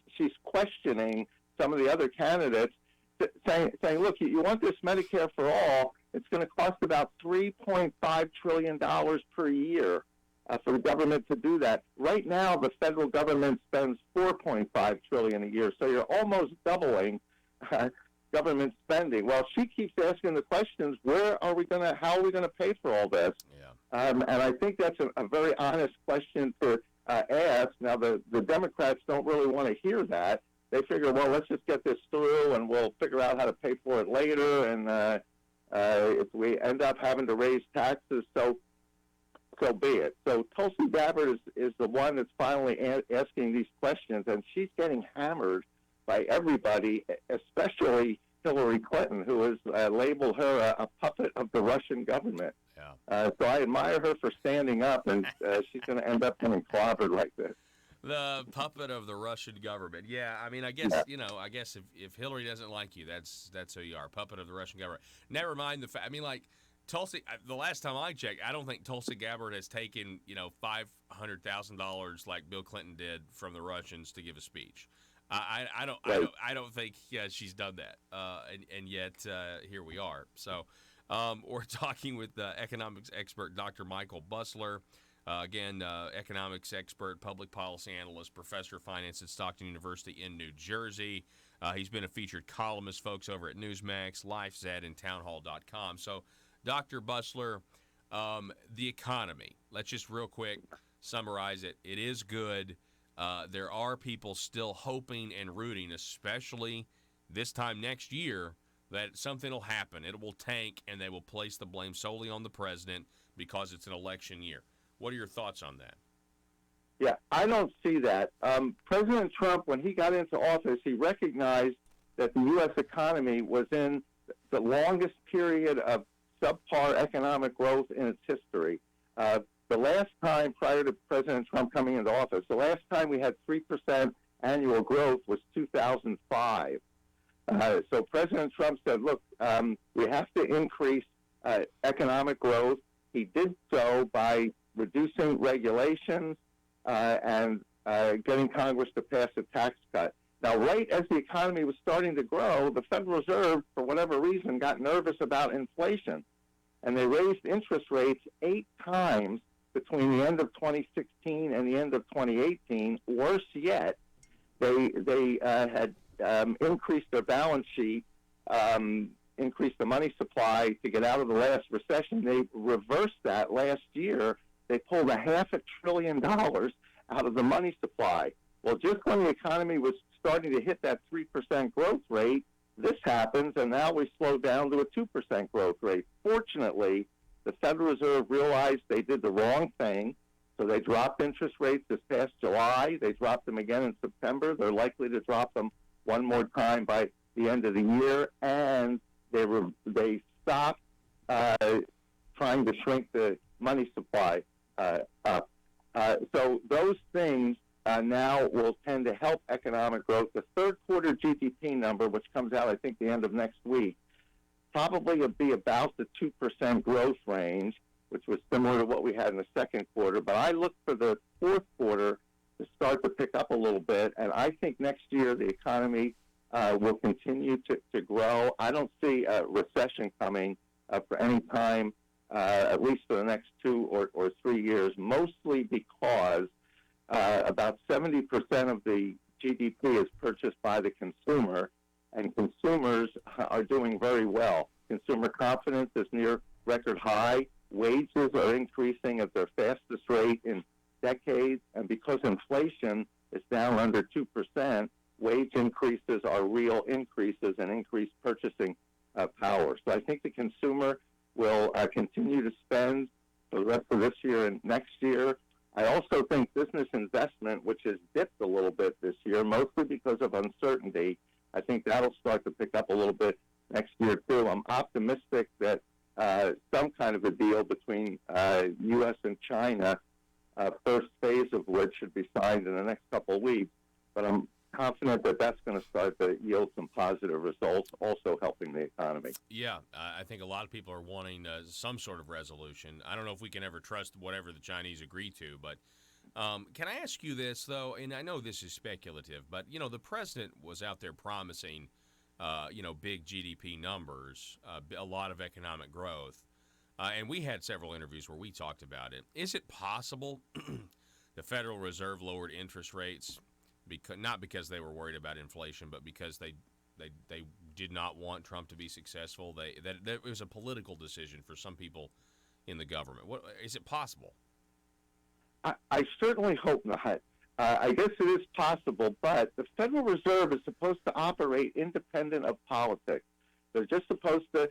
[SPEAKER 8] questioning some of the other candidates, saying, look, you want this Medicare for all, it's going to cost about $3.5 trillion per year for the government to do that. Right now, the federal government spends $4.5 trillion a year, so you're almost doubling government spending. Well, she keeps asking the questions: how are we going to pay for all this?
[SPEAKER 4] Yeah.
[SPEAKER 8] And I think that's a very honest question to ask. Now, the Democrats don't really want to hear that. They figure, well, let's just get this through, and we'll figure out how to pay for it later. And if we end up having to raise taxes, so be it. So Tulsi Gabbard is the one that's finally asking these questions, and she's getting hammered by everybody, especially Hillary Clinton, who has labeled her a puppet of the Russian government.
[SPEAKER 4] Yeah.
[SPEAKER 8] So I admire her for standing up, and she's going to end up getting clobbered like this.
[SPEAKER 4] The puppet of the Russian government. Yeah, I mean, I guess, I guess if Hillary doesn't like you, that's who you are, puppet of the Russian government. Never mind the fact, I mean, like, Tulsi, the last time I checked, I don't think Tulsi Gabbard has taken, $500,000 like Bill Clinton did from the Russians to give a speech. I don't think she's done that. And yet here we are. So we're talking with economics expert Dr. Michael Busler. Again, economics expert, public policy analyst, professor of finance at Stockton University in New Jersey. He's been a featured columnist, folks, over at Newsmax, LifeZed, and townhall.com. So, Dr. Busler, the economy, let's just real quick summarize it. It is good. There are people still hoping and rooting, especially this time next year, that something will happen. It will tank, and they will place the blame solely on the president because it's an election year. What are your thoughts on that?
[SPEAKER 8] Yeah, I don't see that. President Trump, when he got into office, he recognized that the U.S. economy was in the longest period of subpar economic growth in its history. The last time, prior to President Trump coming into office, the last time we had 3% annual growth was 2005. So President Trump said, look, we have to increase economic growth. He did so by reducing regulations and getting Congress to pass a tax cut. Now, right as the economy was starting to grow, the Federal Reserve, for whatever reason, got nervous about inflation, and they raised interest rates 8 times between the end of 2016 and the end of 2018. Worse yet, they had increased their balance sheet, increased the money supply to get out of the last recession. They reversed that last year. They pulled $500 billion out of the money supply. Well, just when the economy was starting to hit that 3% growth rate, this happens, and now we slowed down to a 2% growth rate. Fortunately, the Federal Reserve realized they did the wrong thing, so they dropped interest rates this past July. They dropped them again in September. They're likely to drop them one more time by the end of the year, and they stopped trying to shrink the money supply up. So those things now will tend to help economic growth. The third quarter GDP number, which comes out, I think, the end of next week, probably will be about the 2% growth range, which was similar to what we had in the second quarter. But I look for the fourth quarter to start to pick up a little bit, and I think next year the economy will continue to grow. I don't see a recession coming for any time, at least for the next 2 or 3 years, mostly because about 70% of the GDP is purchased by the consumer, and consumers are doing very well. Consumer confidence is near record high. Wages are increasing at their fastest rate in decades, and because inflation is down under 2%, wage increases are real increases and increased purchasing power. So I think the consumer will continue to spend for the rest of this year and next year. I also think business investment, which has dipped a little bit this year, mostly because of uncertainty, I think that'll start to pick up a little bit next year, too. I'm optimistic that the deal between U.S. and China, first phase of which should be signed in the next couple of weeks. But I'm confident that that's going to start to yield some positive results, also helping the economy.
[SPEAKER 4] Yeah, I think a lot of people are wanting some sort of resolution. I don't know if we can ever trust whatever the Chinese agree to, but can I ask you this, though? And I know this is speculative, but, the president was out there promising, big GDP numbers, a lot of economic growth. And we had several interviews where we talked about it. Is it possible the Federal Reserve lowered interest rates, not because they were worried about inflation, but because they did not want Trump to be successful? That it was a political decision for some people in the government. Is it possible?
[SPEAKER 8] I certainly hope not. I guess it is possible, but the Federal Reserve is supposed to operate independent of politics. They're just supposed to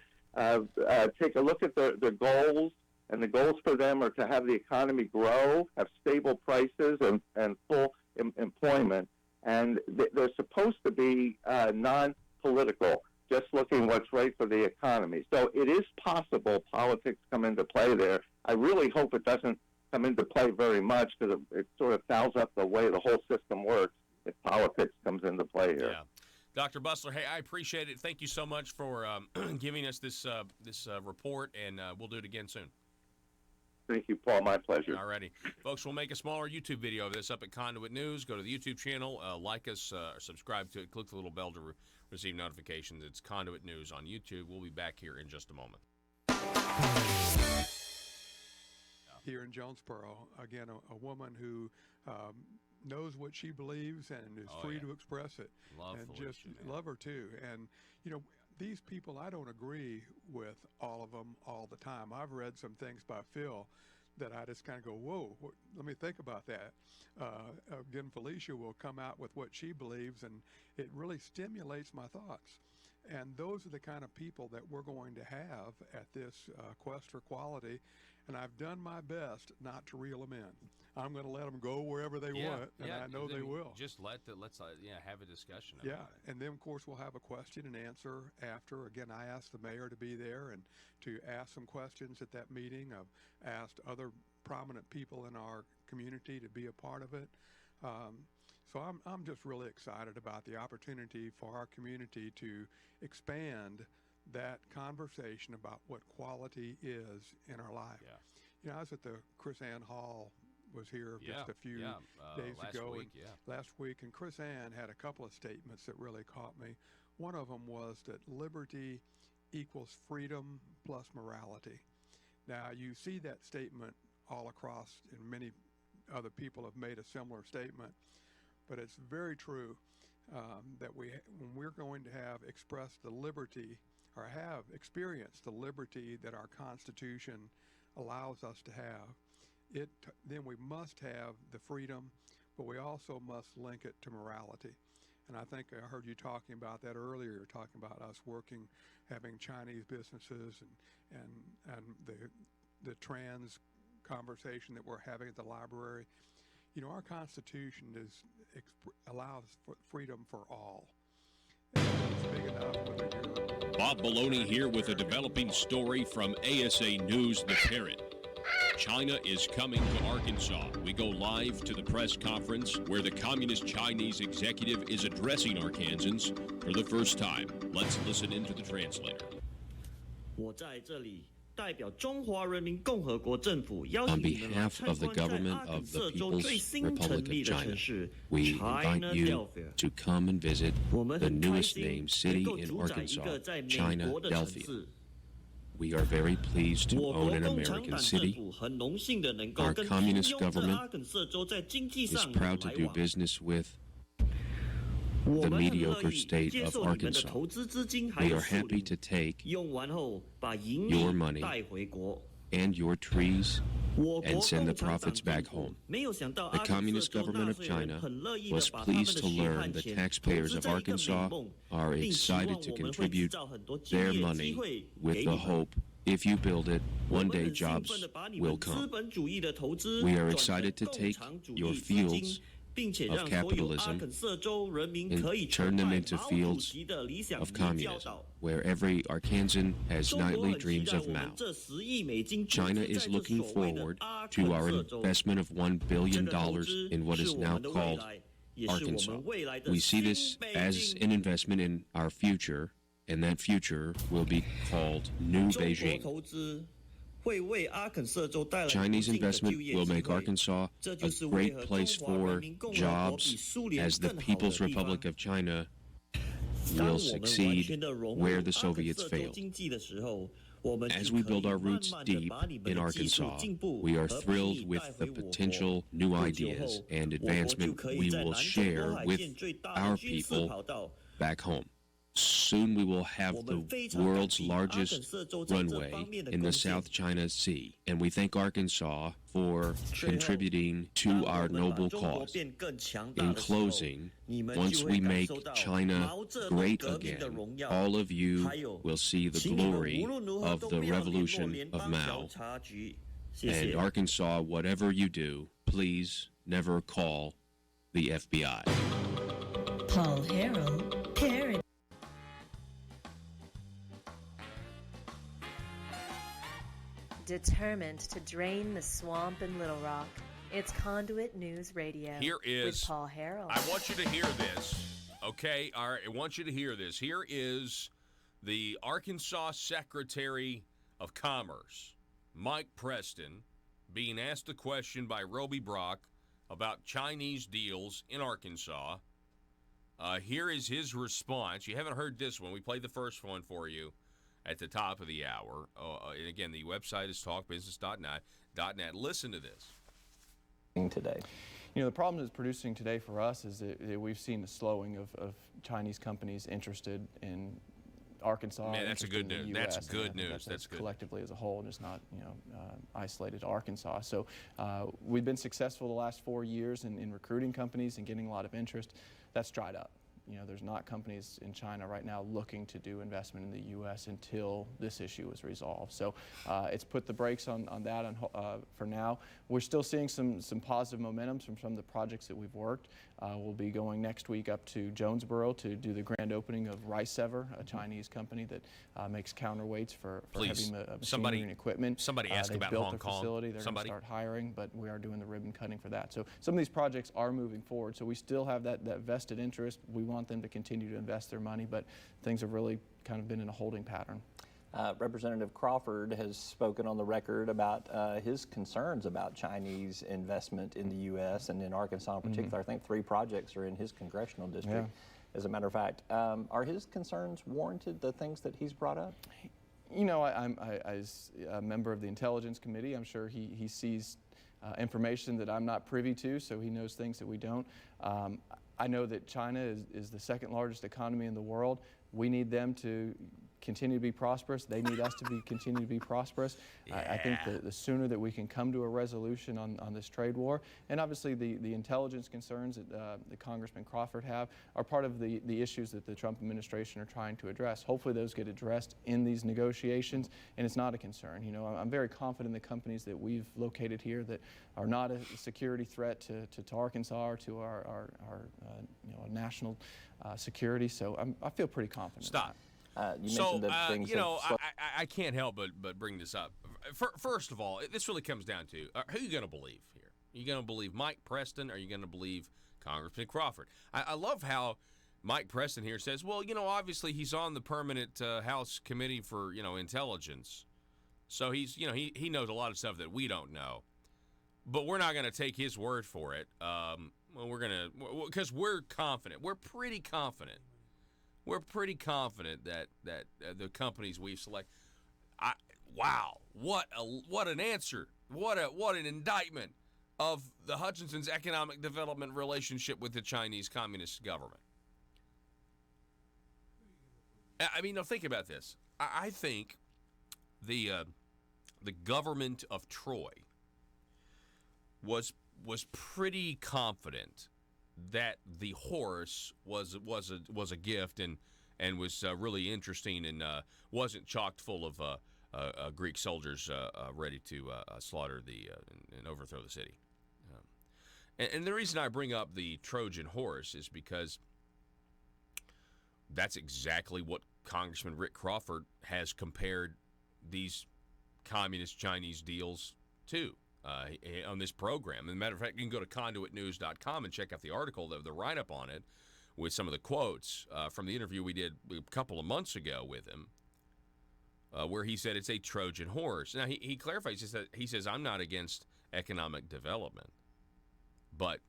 [SPEAKER 8] take a look at their goals, and the goals for them are to have the economy grow, have stable prices, and full employment. And they're supposed to be non-political, just looking what's right for the economy. So it is possible politics come into play there. I really hope it doesn't come into play very much, because it sort of fouls up the way the whole system works if politics comes into play here.
[SPEAKER 4] Yeah. Dr. Bustler, hey, I appreciate it. Thank you so much for giving us this report, and we'll do it again soon.
[SPEAKER 8] Thank you, Paul. My pleasure.
[SPEAKER 4] All righty. Folks, we'll make a smaller YouTube video of this up at Conduit News. Go to the YouTube channel, like us, subscribe to it, click the little bell to receive notifications. It's Conduit News on YouTube. We'll be back here in just a moment.
[SPEAKER 7] Here in Jonesboro, again, a woman who knows what she believes and is free to express it.
[SPEAKER 4] Love
[SPEAKER 7] and
[SPEAKER 4] Felicia,
[SPEAKER 7] just
[SPEAKER 4] man.
[SPEAKER 7] love her too. And these people, I don't agree with all of them all the time. I've read some things by Phil that I just kind of go, whoa, let me think about that. Again, Felicia will come out with what she believes, and it really stimulates my thoughts. And those are the kind of people that we're going to have at this quest for quality. And I've done my best not to reel them in. I'm going to let them go wherever they want, and I know they will.
[SPEAKER 4] Just let's have a discussion
[SPEAKER 7] about
[SPEAKER 4] it.
[SPEAKER 7] And then, of course, we'll have a question and answer after. Again, I asked the mayor to be there and to ask some questions at that meeting. I've asked other prominent people in our community to be a part of it. So I'm just really excited about the opportunity for our community to expand that conversation about what quality is in our life.
[SPEAKER 4] Yeah.
[SPEAKER 7] I was at the Chris Ann Hall, was here just a few days ago, last week, and Chris Ann had a couple of statements that really caught me. One of them was that liberty equals freedom plus morality. Now, you see that statement all across, and many other people have made a similar statement, but it's very true that when we're going to have expressed the liberty, or have experienced the liberty that our Constitution allows us to have, then we must have the freedom, but we also must link it to morality. And I think I heard you talking about that earlier. You're talking about us working, having Chinese businesses, and the trans conversation that we're having at the library. Our Constitution allows for freedom for all. And it's big enough whether you're
[SPEAKER 9] Bob Maloney here with a developing story from ASA News The Parrot. China is coming to Arkansas. We go live to the press conference where the Communist Chinese executive is addressing Arkansans for the first time. Let's listen into the translator.
[SPEAKER 10] On behalf of the government of the People's Republic of China, we invite you to come and visit the newest named city in Arkansas, China, Delphia. We are very pleased to own an American city. Our communist government is proud to do business with the mediocre state of Arkansas. We are happy to take your money and your trees and send the profits back home. The Communist government of China was pleased to learn the taxpayers of Arkansas are excited to contribute their money with the hope, if you build it, one day jobs will come. We are excited to take your fields of capitalism and turn them into fields of communism, where every Arkansan has nightly dreams of Mao. China is looking forward to our investment of $1 billion in what is now called Arkansas. We see this as an investment in our future, and that future will be called New Beijing. Chinese investment will make Arkansas a great place for jobs, as the People's Republic of China will succeed where the Soviets failed. As we build our roots deep in Arkansas, we are thrilled with the potential new ideas and advancement we will share with our people back home. Soon we will have the world's largest runway in the South China Sea, and we thank Arkansas for contributing to our noble cause. In closing, once we make China great again, all of you will see the glory of the revolution of Mao. And Arkansas, whatever you do, please never call the FBI.
[SPEAKER 11] Paul Harrell, parody.
[SPEAKER 3] Determined to drain the swamp in Little Rock, it's Conduit News Radio.
[SPEAKER 4] Here is
[SPEAKER 3] with Paul Harrell.
[SPEAKER 4] I want you to hear this, okay? All right, I want you to hear this. Here is the Arkansas Secretary of Commerce, Mike Preston, being asked a question by Roby Brock about Chinese deals in Arkansas. Here is his response. You haven't heard this one. We played the first one for you at the top of the hour. And again, the website is talkbusiness.net. Listen to this.
[SPEAKER 5] Today.
[SPEAKER 6] You know, the problem that's producing today for us is that we've seen the slowing of Chinese companies interested in Arkansas.
[SPEAKER 4] Man, that's a good news. That's good news.
[SPEAKER 6] That's good. Collectively as a whole, and it's not, isolated to Arkansas. So we've been successful the last 4 years in recruiting companies and getting a lot of interest. That's dried up. You know, there's not companies in China right now looking to do investment in the U.S. until this issue is resolved. So it's put the brakes on that for now. We're still seeing some positive momentum from some of the projects that we've worked. We'll be going next week up to Jonesboro to do the grand opening of Ricever, a Chinese company that makes counterweights for heavy machinery and equipment.
[SPEAKER 4] Somebody asked about
[SPEAKER 6] built
[SPEAKER 4] Hong
[SPEAKER 6] a
[SPEAKER 4] Kong.
[SPEAKER 6] facility. They're going to start hiring, but we are doing the ribbon cutting for that. So some of these projects are moving forward. So we still have that vested interest. We want them to continue to invest their money, but things have really kind of been in a holding pattern.
[SPEAKER 5] Representative Crawford has spoken on the record about his concerns about Chinese investment in the U.S. and in Arkansas in particular. I think 3 projects are in his congressional district. As a matter of fact, are his concerns warranted, the things that he's brought up?
[SPEAKER 6] You know, as a member of the Intelligence Committee, I'm sure he sees information that I'm not privy to, so he knows things that we don't. I know that China is the second largest economy in the world. We need them to continue to be prosperous. They need us to continue to be prosperous. I think the sooner that we can come to a resolution on this trade war, and obviously the intelligence concerns that Congressman Crawford have are part of the issues that the Trump administration are trying to address. Hopefully those get addressed in these negotiations, and it's not a concern. You know, I'm very confident in the companies that we've located here that are not a security threat to Arkansas or to our national security. So I feel pretty confident.
[SPEAKER 4] Stop.
[SPEAKER 5] You mentioned that things
[SPEAKER 4] I can't help but bring this up. First of all, this really comes down to who are you going to believe here? Are you going to believe Mike Preston, or are you going to believe Congressman Crawford? I love how Mike Preston here says, well, obviously he's on the permanent House Committee for, intelligence. So he's, he knows a lot of stuff that we don't know. But we're not going to take his word for it. Because we're confident. We're pretty confident. We're pretty confident that the companies we've selected. Wow, what an answer! What an indictment of the Hutchinson's economic development relationship with the Chinese Communist government. I mean, now think about this. I think the government of Troy was pretty confident that the horse was a gift and was really interesting and wasn't chocked full of Greek soldiers ready to slaughter and overthrow the city. And the reason I bring up the Trojan horse is because that's exactly what Congressman Rick Crawford has compared these communist Chinese deals to on this program. As a matter of fact, you can go to conduitnews.com and check out the article, the write-up on it, with some of the quotes from the interview we did a couple of months ago with him, where he said it's a Trojan horse. Now, he clarifies, he says, I'm not against economic development, but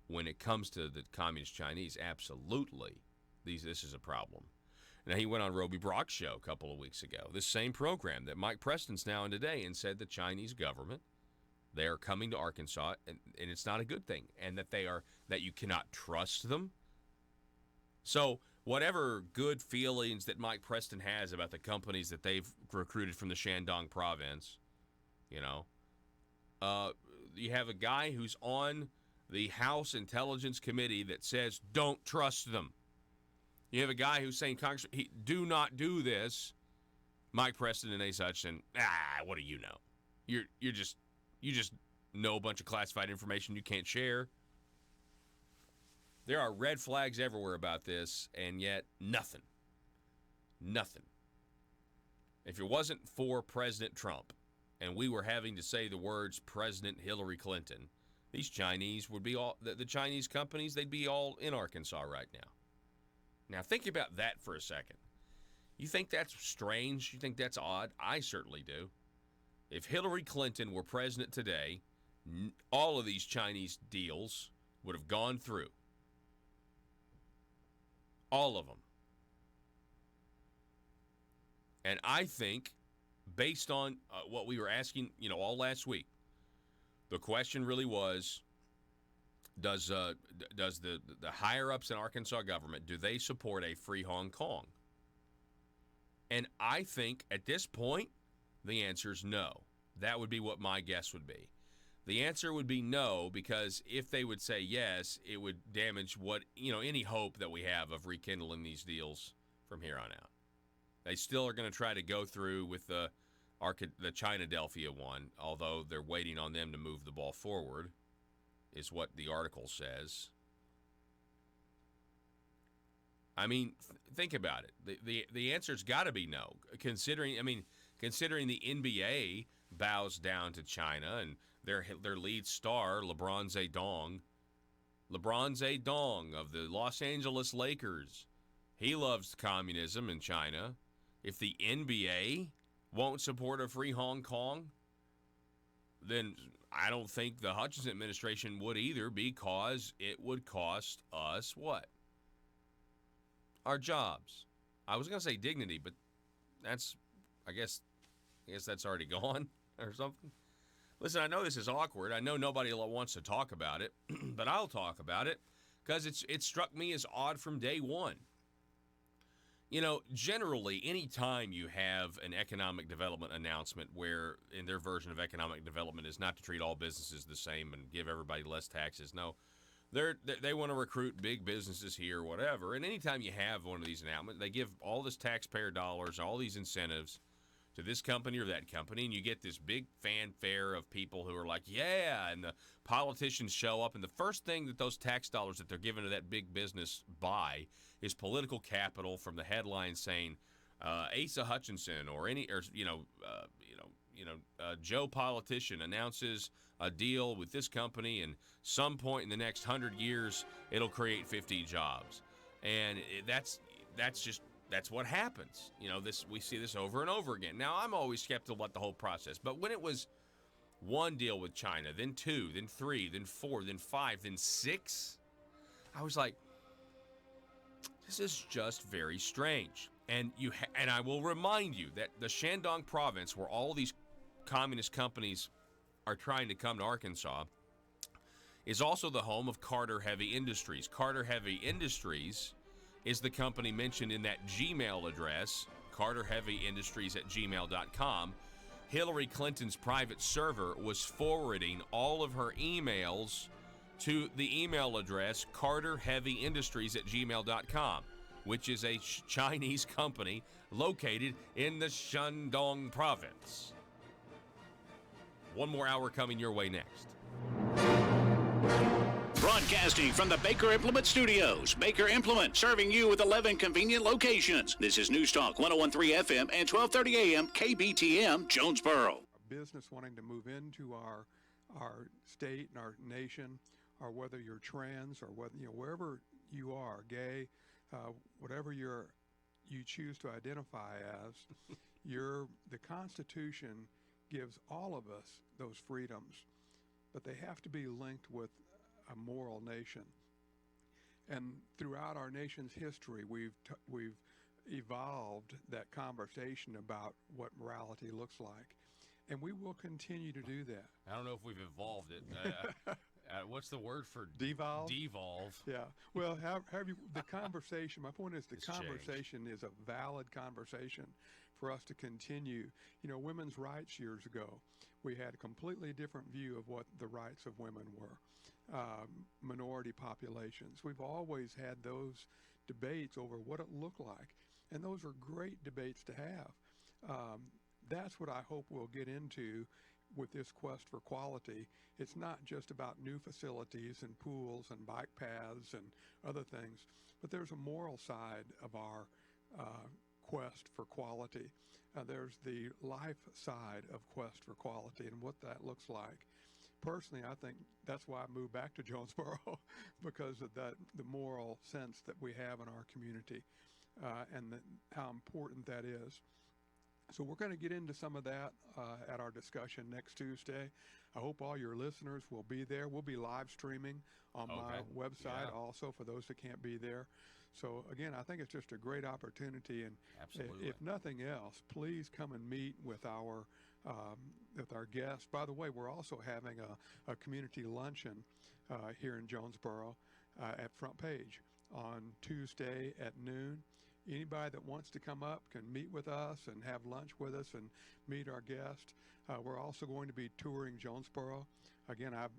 [SPEAKER 4] when it comes to the communist Chinese, absolutely, this is a problem. Now, he went on Roby Brock's show a couple of weeks ago, this same program that Mike Preston's now in today, and said the Chinese government, they are coming to Arkansas, and it's not a good thing, and that you cannot trust them. So whatever good feelings that Mike Preston has about the companies that they've recruited from the Shandong province, you have a guy who's on the House Intelligence Committee that says don't trust them. You have a guy who's saying, Congress, do not do this. Mike Preston and such, and what do you know? You just know a bunch of classified information you can't share. There are red flags everywhere about this, and yet nothing. Nothing. If it wasn't for President Trump, and we were having to say the words President Hillary Clinton, these Chinese would be all, the Chinese companies, they'd be all in Arkansas right now. Now, think about that for a second. You think that's strange? You think that's odd? I certainly do. If Hillary Clinton were president today, all of these Chinese deals would have gone through. All of them. And I think, based on what we were asking, all last week, the question really was, does the higher-ups in Arkansas government, do they support a free Hong Kong? And I think at this point, the answer is no. That would be what my guess would be. The answer would be no, because if they would say yes, it would damage any hope that we have of rekindling these deals from here on out. They still are going to try to go through with the China-Delphia one, although they're waiting on them to move the ball forward, is what the article says. I mean, think about it. The answer's got to be no, considering the NBA bows down to China and their lead star, LeBron Zedong of the Los Angeles Lakers, he loves communism in China. If the NBA won't support a free Hong Kong, then I don't think the Hutchinson administration would either, because it would cost us what? Our jobs. I was going to say dignity, but that's, I guess that's already gone or something. Listen, I know this is awkward. I know nobody wants to talk about it, but I'll talk about it because it struck me as odd from day one. Generally, any time you have an economic development announcement where, in their version of economic development, is not to treat all businesses the same and give everybody less taxes. No, they want to recruit big businesses here or whatever. And anytime you have one of these announcements, they give all this taxpayer dollars, all these incentives to this company or that company, and you get this big fanfare of people who are like, yeah, and the politicians show up, and the first thing that those tax dollars that they're giving to that big business buy is political capital, from the headline saying Asa Hutchinson or Joe politician announces a deal with this company, and some point in the next 100 years it'll create 50 jobs, and that's what happens. We see this over and over again. Now, I'm always skeptical about the whole process, but when it was one deal with China, then two, then three, then four, then five, then six, I was like, this is just very strange. And I will remind you that the Shandong province, where all these communist companies are trying to come to Arkansas, is also the home of Carter Heavy Industries. Carter Heavy Industries is the company mentioned in that Gmail address, carterheavyindustries@gmail.com. Hillary Clinton's private server was forwarding all of her emails to the email address carterheavyindustries@gmail.com, which is a Chinese company located in the Shandong province. One more hour coming your way next.
[SPEAKER 12] Broadcasting from the Baker Implement Studios. Baker Implement, serving you with 11 convenient locations. This is News Talk 101.3 FM and 12:30 AM KBTM, Jonesboro.
[SPEAKER 7] Business wanting to move into our state and our nation, or whether you're trans, or whether wherever you are, gay, whatever you choose to identify as, the Constitution gives all of us those freedoms, but they have to be linked with a moral nation. And throughout our nation's history, we've evolved that conversation about what morality looks like, and we will continue to do that.
[SPEAKER 4] I don't know if we've evolved it. What's the word for
[SPEAKER 7] devolve?
[SPEAKER 4] Devolve.
[SPEAKER 7] Yeah. Well, the conversation. My point is, the conversation is a valid conversation for us to continue. Women's rights years ago, we had a completely different view of what the rights of women were. Minority populations. We've always had those debates over what it looked like, and those are great debates to have. That's what I hope we'll get into with this quest for quality. It's not just about new facilities and pools and bike paths and other things, but there's a moral side of our quest for quality. There's the life side of quest for quality and what that looks like. Personally, I think that's why I moved back to Jonesboro, because of the moral sense that we have in our community, and how important that is. So we're going to get into some of that at our discussion next Tuesday. I hope all your listeners will be there. We'll be live streaming on my website also for those that can't be there. So again, I think it's just a great opportunity, and if nothing else, please come and meet with our guests. By the way, we're also having a community luncheon here in Jonesboro at Front Page on Tuesday at noon. Anybody that wants to come up can meet with us and have lunch with us and meet our guest. We're also going to be touring Jonesboro. Again, I've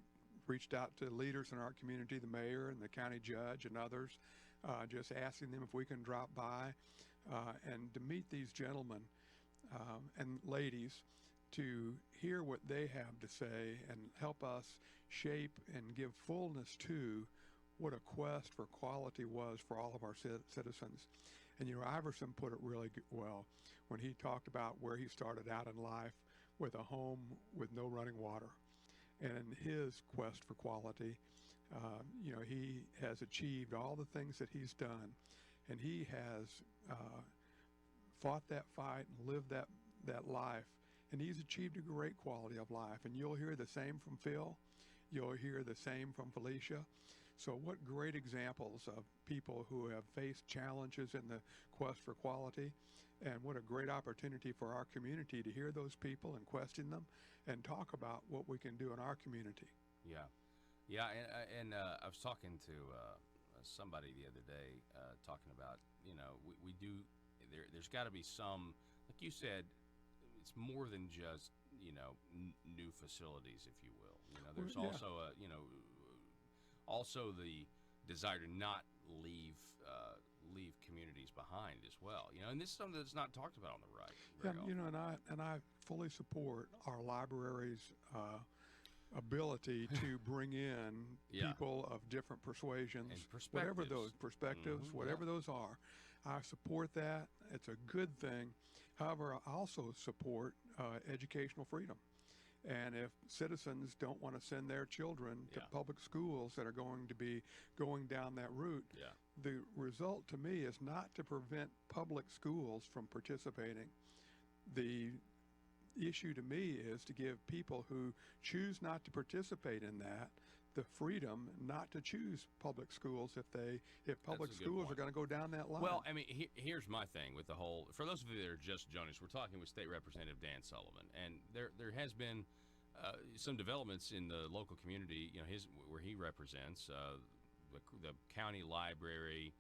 [SPEAKER 7] reached out to leaders in our community, the mayor and the county judge and others, just asking them if we can drop by and to meet these gentlemen and ladies, to hear what they have to say and help us shape and give fullness to what a quest for quality was for all of our citizens. And Iverson put it really well when he talked about where he started out in life with a home with no running water. And his quest for quality, he has achieved all the things that he's done, and he has fought that fight and lived that life, and he's achieved a great quality of life. And you'll hear the same from Phil. You'll hear the same from Felicia. So what great examples of people who have faced challenges in the quest for quality, and what a great opportunity for our community to hear those people and question them and talk about what we can do in our community.
[SPEAKER 4] Yeah. And I was talking to somebody the other day talking about, we do, there's got to be some, like you said, it's more than just, new facilities, if you will. There's also also the desire to not leave communities behind as well. And this is something that's not talked about on the right.
[SPEAKER 7] And I fully support our library's ability to bring in people of different persuasions, whatever those perspectives, whatever those are. I support that. It's a good thing. However, I also support educational freedom. And if citizens don't want to send their children to public schools that are going to be going down that route, the result to me is not to prevent public schools from participating. The issue to me is to give people who choose not to participate in that the freedom not to choose public schools if public schools are going to go down that line.
[SPEAKER 4] Well, I mean, here's my thing with the whole. For those of you that are just joining us, we're talking with State Representative Dan Sullivan, and there has been some developments in the local community. Where he represents the county library.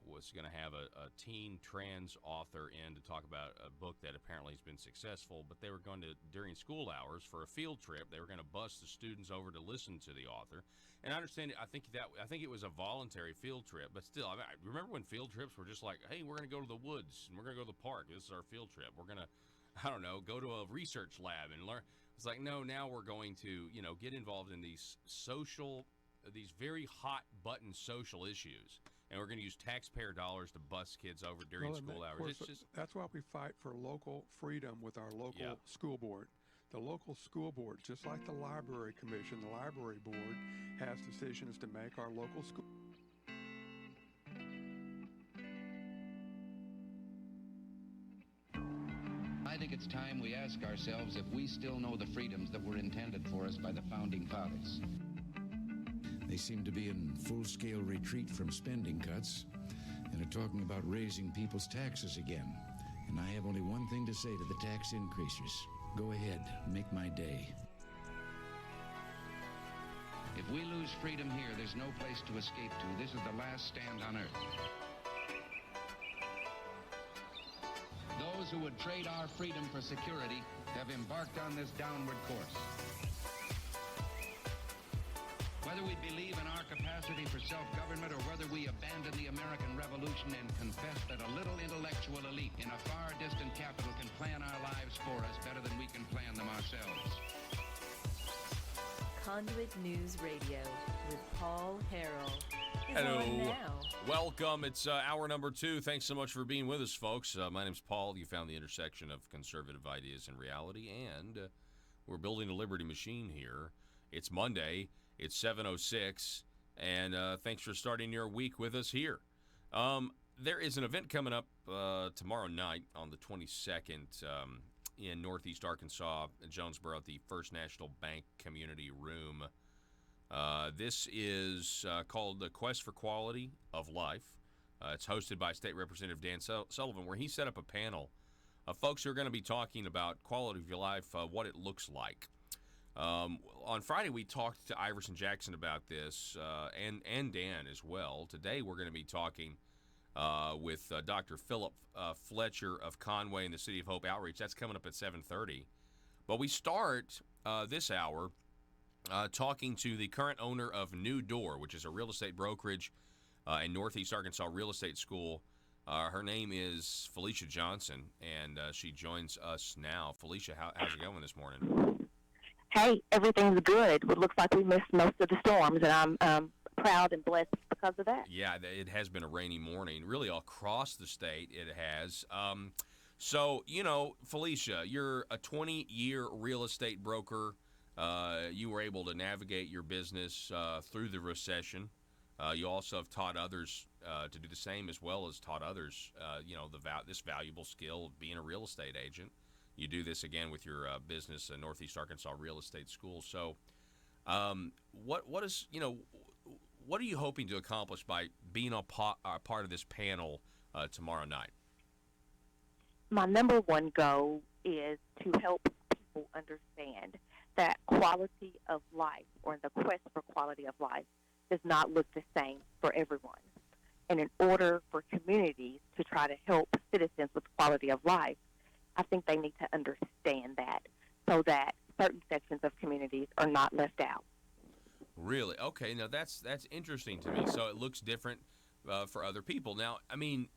[SPEAKER 4] Was going to have a teen trans author in to talk about a book that apparently has been successful, but they were going to, during school hours for a field trip, they were going to bus the students over to listen to the author. And I understand it. I think it was a voluntary field trip, but still, I remember when field trips were just like, hey, we're going to go to the woods and we're going to go to the park. This is our field trip. We're going to, go to a research lab and learn. It's like, no, now we're going to, get involved in these social these very hot button social issues, and we're going to use taxpayer dollars to bus kids over during school hours.
[SPEAKER 7] Course, that's why we fight for local freedom with our local school board. The local school board, just like the library commission, the library board has decisions to make. Our local school.
[SPEAKER 1] I think it's time we ask ourselves if we still know the freedoms that were intended for us by the Founding Fathers.
[SPEAKER 2] They seem to be in full-scale retreat from spending cuts and are talking about raising people's taxes again. And I have only one thing to say to the tax increasers. Go ahead, make my day.
[SPEAKER 1] If we lose freedom here, there's no place to escape to. This is the last stand on earth. Those who would trade our freedom for security have embarked on this downward course. Whether we believe in our capacity for self-government or whether we abandon the American Revolution and confess that a little intellectual elite in a far distant capital can plan our lives for us better than we can plan them ourselves.
[SPEAKER 3] Conduit News Radio with Paul Harrell.
[SPEAKER 4] Hello.
[SPEAKER 3] Now.
[SPEAKER 4] Welcome. It's hour number 2. Thanks so much for being with us, folks. My name's Paul. You found the intersection of conservative ideas and reality, and we're building a liberty machine here. It's Monday. It's 7:06, and thanks for starting your week with us here. There is an event coming up tomorrow night on the 22nd in Northeast Arkansas, Jonesboro, at the First National Bank Community Room. This is called the Quest for Quality of Life. It's hosted by State Representative Dan Sullivan, where he set up a panel of folks who are going to be talking about quality of your life, what it looks like. On Friday, we talked to Iverson Jackson about this, and Dan as well. Today, we're going to be talking with Dr. Philip Fletcher of Conway and the City of Hope Outreach. That's coming up at 7:30. But we start this hour talking to the current owner of New Door, which is a real estate brokerage in Northeast Arkansas Real Estate School. Her name is Felicia Johnson, and she joins us now. Felicia, how's it going this morning?
[SPEAKER 13] Hey, everything's good. It looks like we missed most of the storms, and I'm proud and blessed because of that.
[SPEAKER 4] Yeah, it has been a rainy morning, really across the state it has. So, Felicia, you're a 20-year real estate broker. You were able to navigate your business through the recession. You also have taught others to do the same, as well as taught others, this valuable skill of being a real estate agent. You do this again with your business, Northeast Arkansas Real Estate School. So, what are you hoping to accomplish by being a part of this panel tomorrow night?
[SPEAKER 13] My number one goal is to help people understand that quality of life, or the quest for quality of life, does not look the same for everyone. And in order for communities to try to help citizens with quality of life, I think they need to understand that so that certain sections of communities are not left out.
[SPEAKER 4] Really? Okay. Now that's interesting to me. So it looks different for other people. Now, I mean,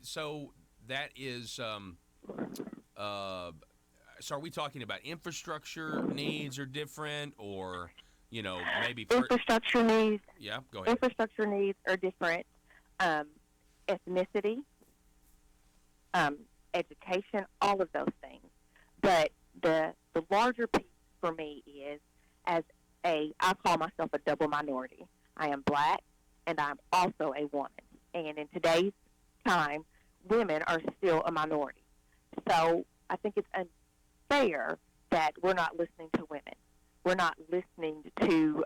[SPEAKER 4] so that is. So are we talking about infrastructure needs are different, or maybe
[SPEAKER 13] infrastructure needs?
[SPEAKER 4] Yeah, go ahead.
[SPEAKER 13] Infrastructure needs are different. Ethnicity. Education, all of those things. But the larger piece for me is, I call myself a double minority. I am black, and I'm also a woman. And in today's time, women are still a minority. So I think it's unfair that we're not listening to women. We're not listening to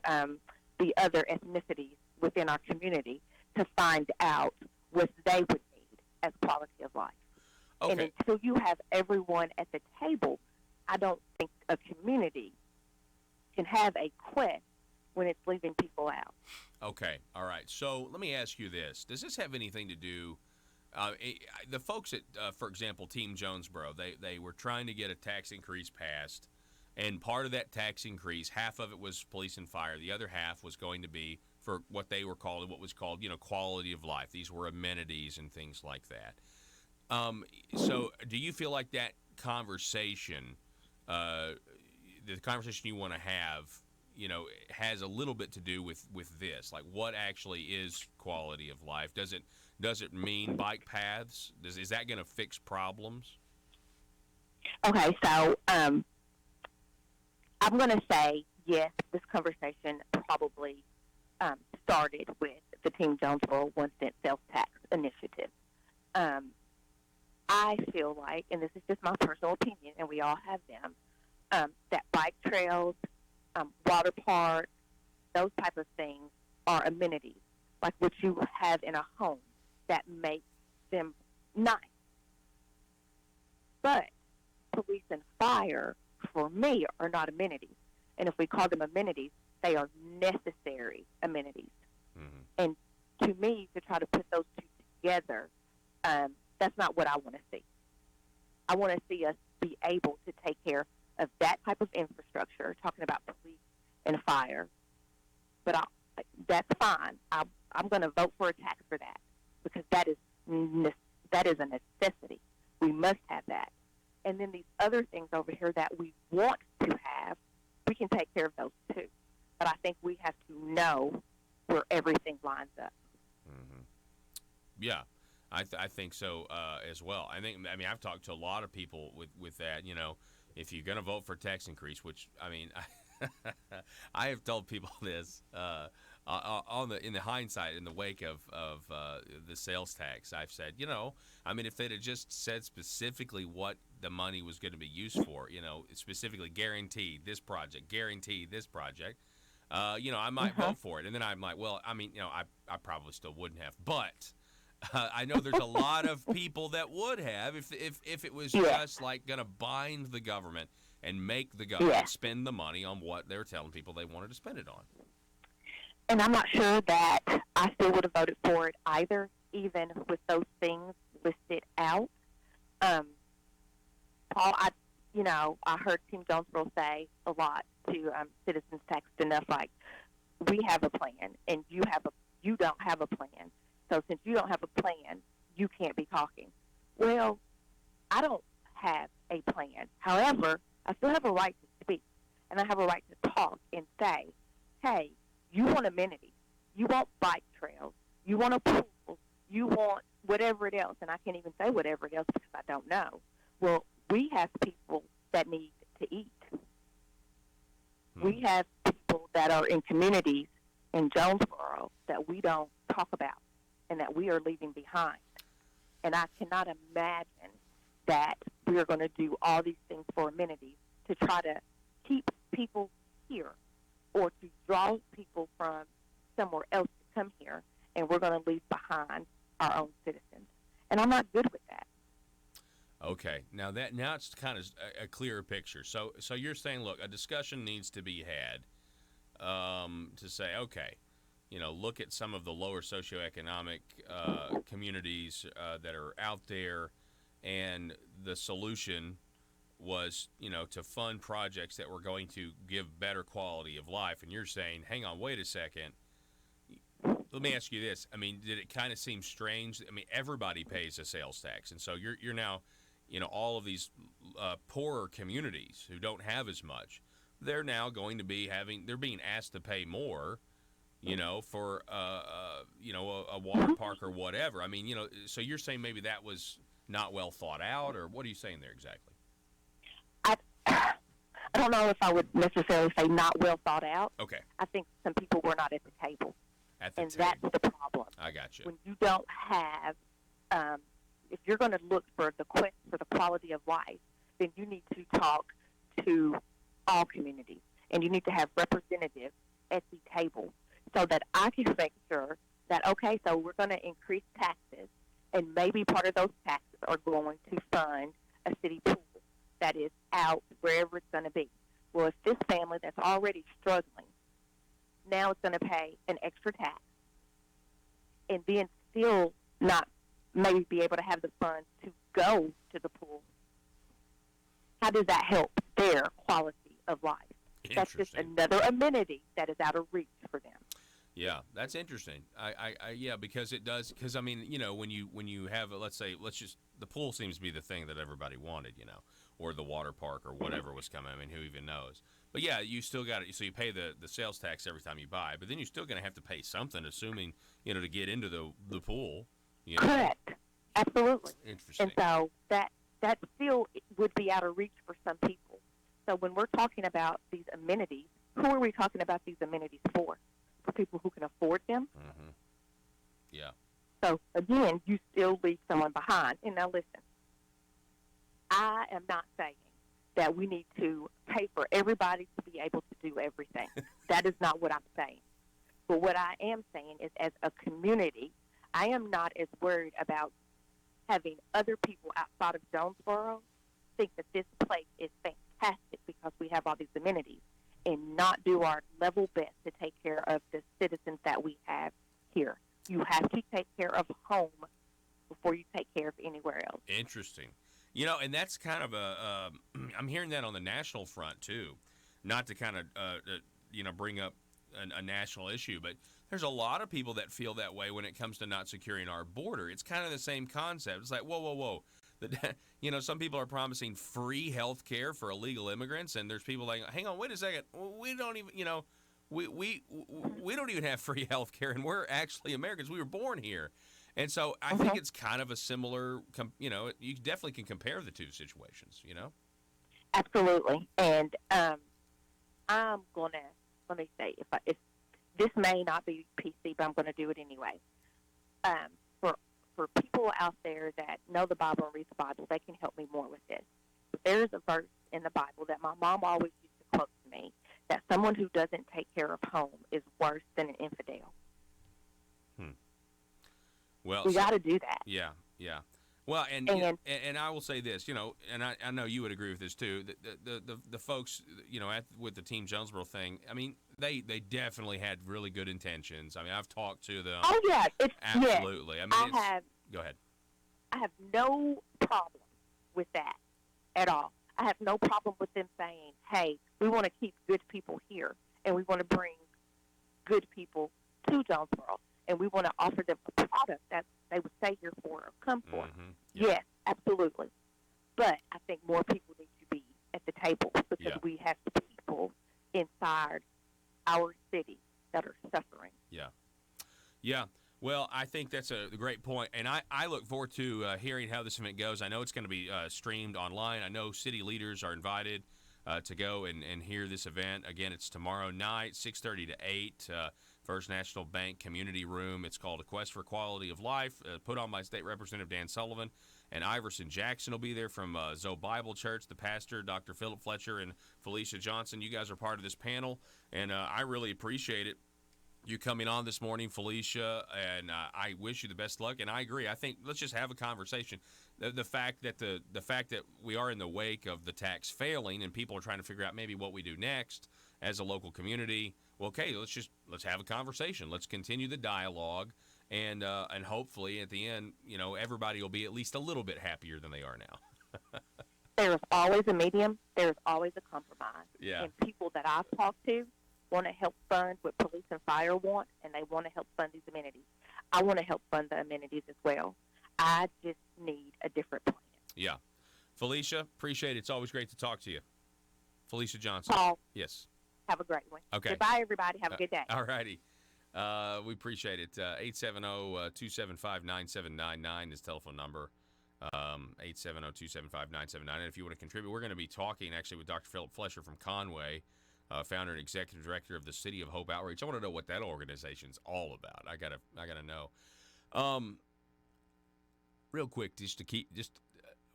[SPEAKER 13] the other ethnicities within our community to find out what they would need as quality of life.
[SPEAKER 4] Okay.
[SPEAKER 13] And until you have everyone at the table, I don't think a community can have a quest when it's leaving people out.
[SPEAKER 4] Okay. All right. So let me ask you this. Does this have anything to do the folks at, for example, Team Jonesboro, they were trying to get a tax increase passed, and part of that tax increase, half of it was police and fire. The other half was going to be for what was called, quality of life. These were amenities and things like that. So do you feel like that conversation, the conversation you want to have, has a little bit to do with this. Like, what actually is quality of life? Does it mean bike paths? Is that going to fix problems?
[SPEAKER 13] Okay, so I'm going to say yes. This conversation probably started with the Team Jonesboro 1 cent sales tax initiative. I feel like, and this is just my personal opinion, and we all have them, that bike trails, water parks, those type of things are amenities, like what you have in a home that makes them nice. But police and fire, for me, are not amenities. And if we call them amenities, they are necessary amenities. Mm-hmm. And to me, to try to put those two together, that's not what I want to see. I want to see us be able to take care of that type of infrastructure, talking about police and fire. But that's fine. I'm going to vote for a tax for that, because that is a necessity. We must have that. And then these other things over here that we want to have, we can take care of those too. But I think we have to know where everything lines up.
[SPEAKER 4] Mm-hmm. Yeah, I think so as well. I mean, I've talked to a lot of people with that. If you're going to vote for a tax increase, which, I mean, I have told people this in the hindsight, in the wake of the sales tax. I've said, if they'd have just said specifically what the money was going to be used for, specifically guaranteed this project, I might vote for it. And then I'm like, well, I probably still wouldn't have, but I know there's a lot of people that would have if it was just like going to bind the government and make the government spend the money on what they're telling people they wanted to spend it on.
[SPEAKER 13] And I'm not sure that I still would have voted for it either, even with those things listed out. Paul, I heard Tim Jonesboro say a lot to Citizens Tax Enough, like, we have a plan and you don't have a plan. So since you don't have a plan, you can't be talking. Well, I don't have a plan. However, I still have a right to speak, and I have a right to talk and say, hey, you want amenities, you want bike trails, you want a pool, you want whatever it else, and I can't even say whatever it else because I don't know. Well, we have people that need to eat. We have people that are in communities in Jonesboro that we don't talk about and that we are leaving behind. And I cannot imagine that we are going to do all these things for amenities to try to keep people here or to draw people from somewhere else to come here, and we're going to leave behind our own citizens. And I'm not good with that.
[SPEAKER 4] Okay, now it's kind of a clearer picture. So you're saying, look, a discussion needs to be had to say, okay, look at some of the lower socioeconomic communities that are out there, and the solution was, to fund projects that were going to give better quality of life. And you're saying, hang on, wait a second. Let me ask you this. Did it kind of seem strange? Everybody pays a sales tax, and so you're now, all of these poorer communities who don't have as much, they're now going to be they're being asked to pay more, for a water park or whatever. So you're saying maybe that was not well thought out, or what are you saying there exactly?
[SPEAKER 13] I don't know if I would necessarily say not well thought out.
[SPEAKER 4] Okay.
[SPEAKER 13] I think some people were not at the table. That's the problem.
[SPEAKER 4] I got you.
[SPEAKER 13] When you don't have, if you're going to look for the quest for the quality of life, then you need to talk to all communities, and you need to have representatives at the table so that I can make sure that, okay, so we're going to increase taxes, and maybe part of those taxes are going to fund a city pool that is out wherever it's going to be. Well, if this family that's already struggling, now it's going to pay an extra tax, and then still not maybe be able to have the funds to go to the pool, how does that help their quality of life? That's just another amenity that is out of reach for them.
[SPEAKER 4] Yeah, that's interesting. Yeah, because it does. Because when you have, let's say, the pool seems to be the thing that everybody wanted. or the water park or whatever was coming. I mean, who even knows? But yeah, you still got it. So you pay the sales tax every time you buy, but then you're still going to have to pay something, assuming to get into the pool.
[SPEAKER 13] Correct. Absolutely.
[SPEAKER 4] Interesting.
[SPEAKER 13] And so that still would be out of reach for some people. So when we're talking about these amenities, who are we talking about these amenities for? For people who can afford them?
[SPEAKER 4] Mm-hmm. Yeah.
[SPEAKER 13] So again, you still leave someone behind. And now listen, I am not saying that we need to pay for everybody to be able to do everything. That is not what I'm saying. But what I am saying is, as a community, I am not as worried about having other people outside of Jonesboro think that this place is fantastic because we have all these amenities and not do our level best to take care of the citizens that we have here. You have to take care of home before you take care of anywhere else.
[SPEAKER 4] Interesting. And that's kind of I'm hearing that on the national front too. Not to kind of, bring up a national issue, but there's a lot of people that feel that way when it comes to not securing our border. It's kind of the same concept. It's like, whoa. Some people are promising free health care for illegal immigrants, and there's people like, hang on, wait a second. We don't even, we don't even have free health care, and we're actually Americans. We were born here. And so I think it's kind of a similar, you definitely can compare the two situations,
[SPEAKER 13] Absolutely. And I'm going to, let me say, if this may not be PC, but I'm going to do it anyway. For people out there that know the Bible and read the Bible, they can help me more with this. There's a verse in the Bible that my mom always used to quote to me, that someone who doesn't take care of home is worse than an infidel.
[SPEAKER 4] Well,
[SPEAKER 13] we got to do that.
[SPEAKER 4] Yeah. Well, and I will say this, and I know you would agree with this too. The folks, with the Team Jonesboro thing, I mean, they definitely had really good intentions. I mean, I've talked to them.
[SPEAKER 13] Oh yeah,
[SPEAKER 4] absolutely.
[SPEAKER 13] Yes.
[SPEAKER 4] I mean, go ahead.
[SPEAKER 13] I have no problem with that at all. I have no problem with them saying, "Hey, we want to keep good people here, and we want to bring good people to Jonesboro, and we want to offer them a product that they would stay here for or come for."
[SPEAKER 4] Mm-hmm.
[SPEAKER 13] Yes, absolutely. But I think more people need to be at the table because we have people inside our city that are suffering.
[SPEAKER 4] Yeah. Well, I think that's a great point, and I look forward to hearing how this event goes. I know it's going to be streamed online. I know city leaders are invited to go and hear this event. Again, it's tomorrow night, 6:30 to 8, First National Bank Community Room. It's called A Quest for Quality of Life, put on by State Representative Dan Sullivan. And Iverson Jackson will be there from Zoe Bible Church, the pastor, Dr. Philip Fletcher, and Felicia Johnson. You guys are part of this panel, and I really appreciate it. You coming on this morning, Felicia, and I wish you the best luck. And I agree. I think let's just have a conversation. The fact that we are in the wake of the tax failing, and people are trying to figure out maybe what we do next as a local community. Well, okay, let's have a conversation. Let's continue the dialogue, and hopefully at the end, everybody will be at least a little bit happier than they are now.
[SPEAKER 13] There's always a medium. There's always a compromise.
[SPEAKER 4] Yeah.
[SPEAKER 13] And people that I've talked to want to help fund what police and fire want, and they want to help fund these amenities. I want to help fund the amenities as well. I just need a different plan.
[SPEAKER 4] Yeah. Felicia, appreciate it. It's always great to talk to you. Felicia Johnson.
[SPEAKER 13] Paul.
[SPEAKER 4] Yes.
[SPEAKER 13] Have a great one.
[SPEAKER 4] Okay.
[SPEAKER 13] Goodbye, everybody. Have a good day.
[SPEAKER 4] All righty. We appreciate it. 870-275-9799 is the telephone number. 870-275-9799. And if you want to contribute, we're going to be talking actually with Dr. Philip Fletcher from Conway, founder and executive director of the City of Hope Outreach. I want to know what that organization's all about. I gotta know. Real quick,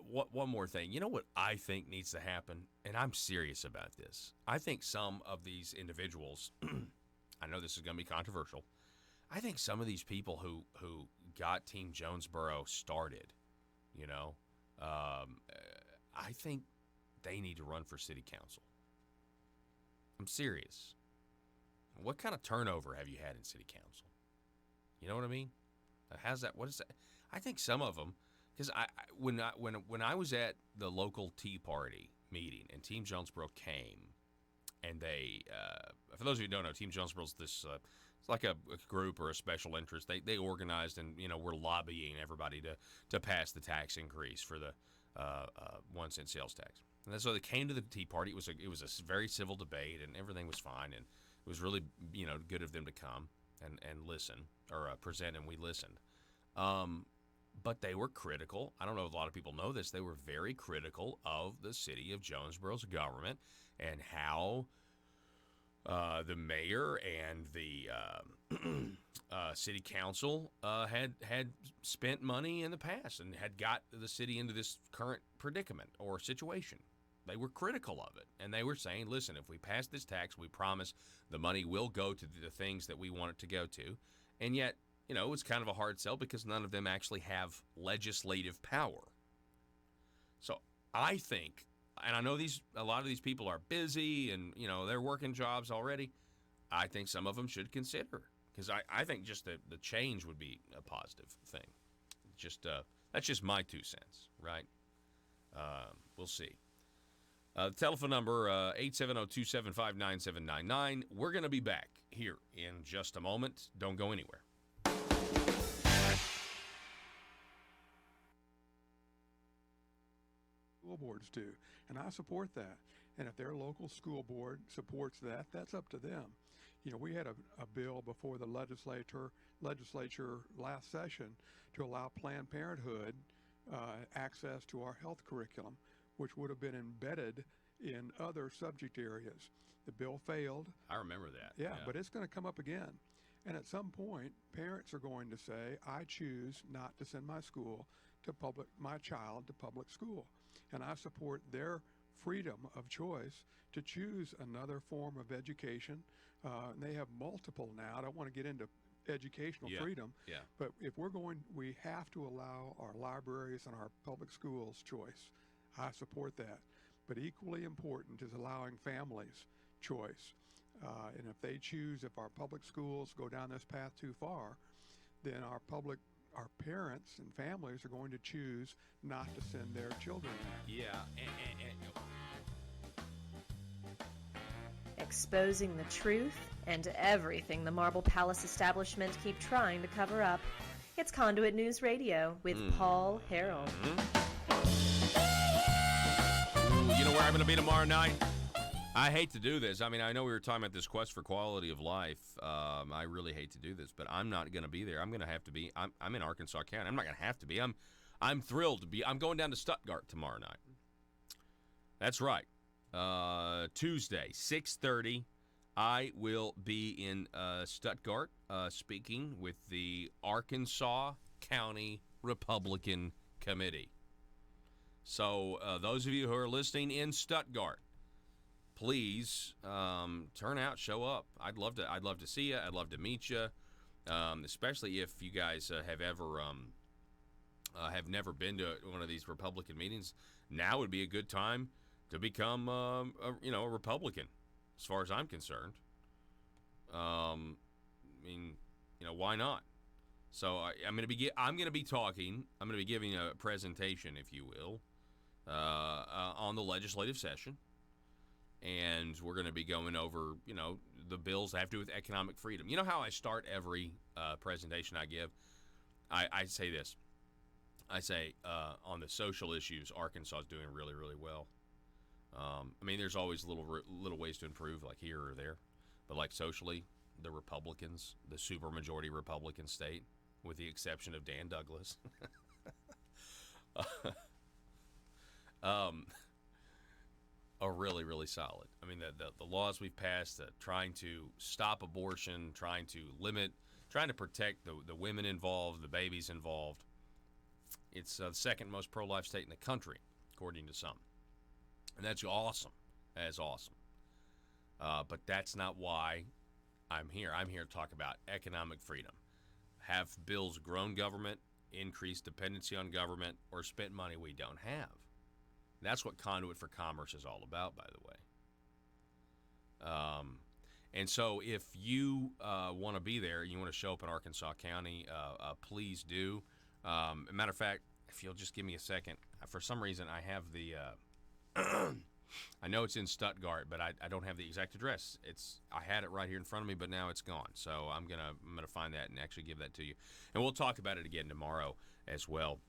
[SPEAKER 4] one more thing. You know what I think needs to happen, and I'm serious about this. I think some of these individuals, I know this is going to be controversial. I think some of these people who got Team Jonesboro started, I think they need to run for city council. I'm serious. What kind of turnover have you had in city council? You know what I mean? What is that? I think some of them, because when I was at the local Tea Party meeting and Team Jonesboro came, and they, for those of you who don't know, Team Jonesboro is this, it's like a group or a special interest. They organized and we're lobbying everybody to pass the tax increase for the 1 cent sales tax. And so they came to the Tea Party. It was a very civil debate, and everything was fine. And it was really, good of them to come and listen or present, and we listened. But they were critical. I don't know if a lot of people know this. They were very critical of the city of Jonesboro's government and how the mayor and the city council had spent money in the past and had got the city into this current predicament or situation. They were critical of it, and they were saying, listen, if we pass this tax, we promise the money will go to the things that we want it to go to. And yet, it's kind of a hard sell because none of them actually have legislative power. So I think, and I know a lot of these people are busy and, they're working jobs already. I think some of them should consider, because I think just the change would be a positive thing. That's just my 2 cents, right? We'll see. Telephone number 870-275-9799. We're going to be back here in just a moment. Don't go anywhere.
[SPEAKER 7] School boards do, and I support that. And if their local school board supports that, that's up to them. We had a bill before the legislature last session to allow Planned Parenthood access to our health curriculum, which would have been embedded in other subject areas. The bill failed.
[SPEAKER 4] I remember that.
[SPEAKER 7] Yeah, but it's going to come up again. And at some point, parents are going to say, I choose not to send my child to public school. And I support their freedom of choice to choose another form of education. And they have multiple now. I don't want to get into educational freedom, but if we have to allow our libraries and our public schools choice. I support that. But equally important is allowing families choice. And if they choose, if our public schools go down this path too far, then our parents and families are going to choose not to send their children there.
[SPEAKER 4] Yeah.
[SPEAKER 3] Exposing the truth and everything the Marble Palace establishment keep trying to cover up. It's Conduit News Radio with Paul Harrell.
[SPEAKER 4] You know where I'm going to be tomorrow night? I hate to do this. I mean, I know we were talking about this quest for quality of life. I really hate to do this, but I'm not going to be there. I'm going to have to be. I'm in Arkansas County. I'm not going to have to be. I'm thrilled to be. I'm going down to Stuttgart tomorrow night. That's right. Tuesday, 6:30. I will be in Stuttgart speaking with the Arkansas County Republican Committee. So those of you who are listening in Stuttgart, please turn out, show up. I'd love to see you. I'd love to meet you, especially if you guys have never been to one of these Republican meetings. Now would be a good time to become a Republican, as far as I'm concerned. I mean, why not? So I'm going to be talking. I'm going to be giving a presentation, if you will, on the legislative session. And we're going to be going over, the bills that have to do with economic freedom. You know how I start every presentation I give? I say this. I say, on the social issues, Arkansas is doing really, really well. I mean, there's always little ways to improve, like here or there. But like socially, the Republicans, the supermajority Republican state, with the exception of Dan Douglas, are really, really solid. I mean, the laws we've passed, trying to stop abortion, trying to protect the women involved, the babies involved. It's the second most pro-life state in the country, according to some. And that's awesome. That is awesome. But that's not why I'm here. I'm here to talk about economic freedom. Have bills grown government, increased dependency on government, or spent money we don't have? That's what Conduit for Commerce is all about, by the way. And so if you want to be there, you want to show up in Arkansas County, please do. Matter of fact, if you'll just give me a second. For some reason, I have the... I know it's in Stuttgart, but I don't have the exact address. I had it right here in front of me, but now it's gone. So I'm gonna find that and actually give that to you. And we'll talk about it again tomorrow as well.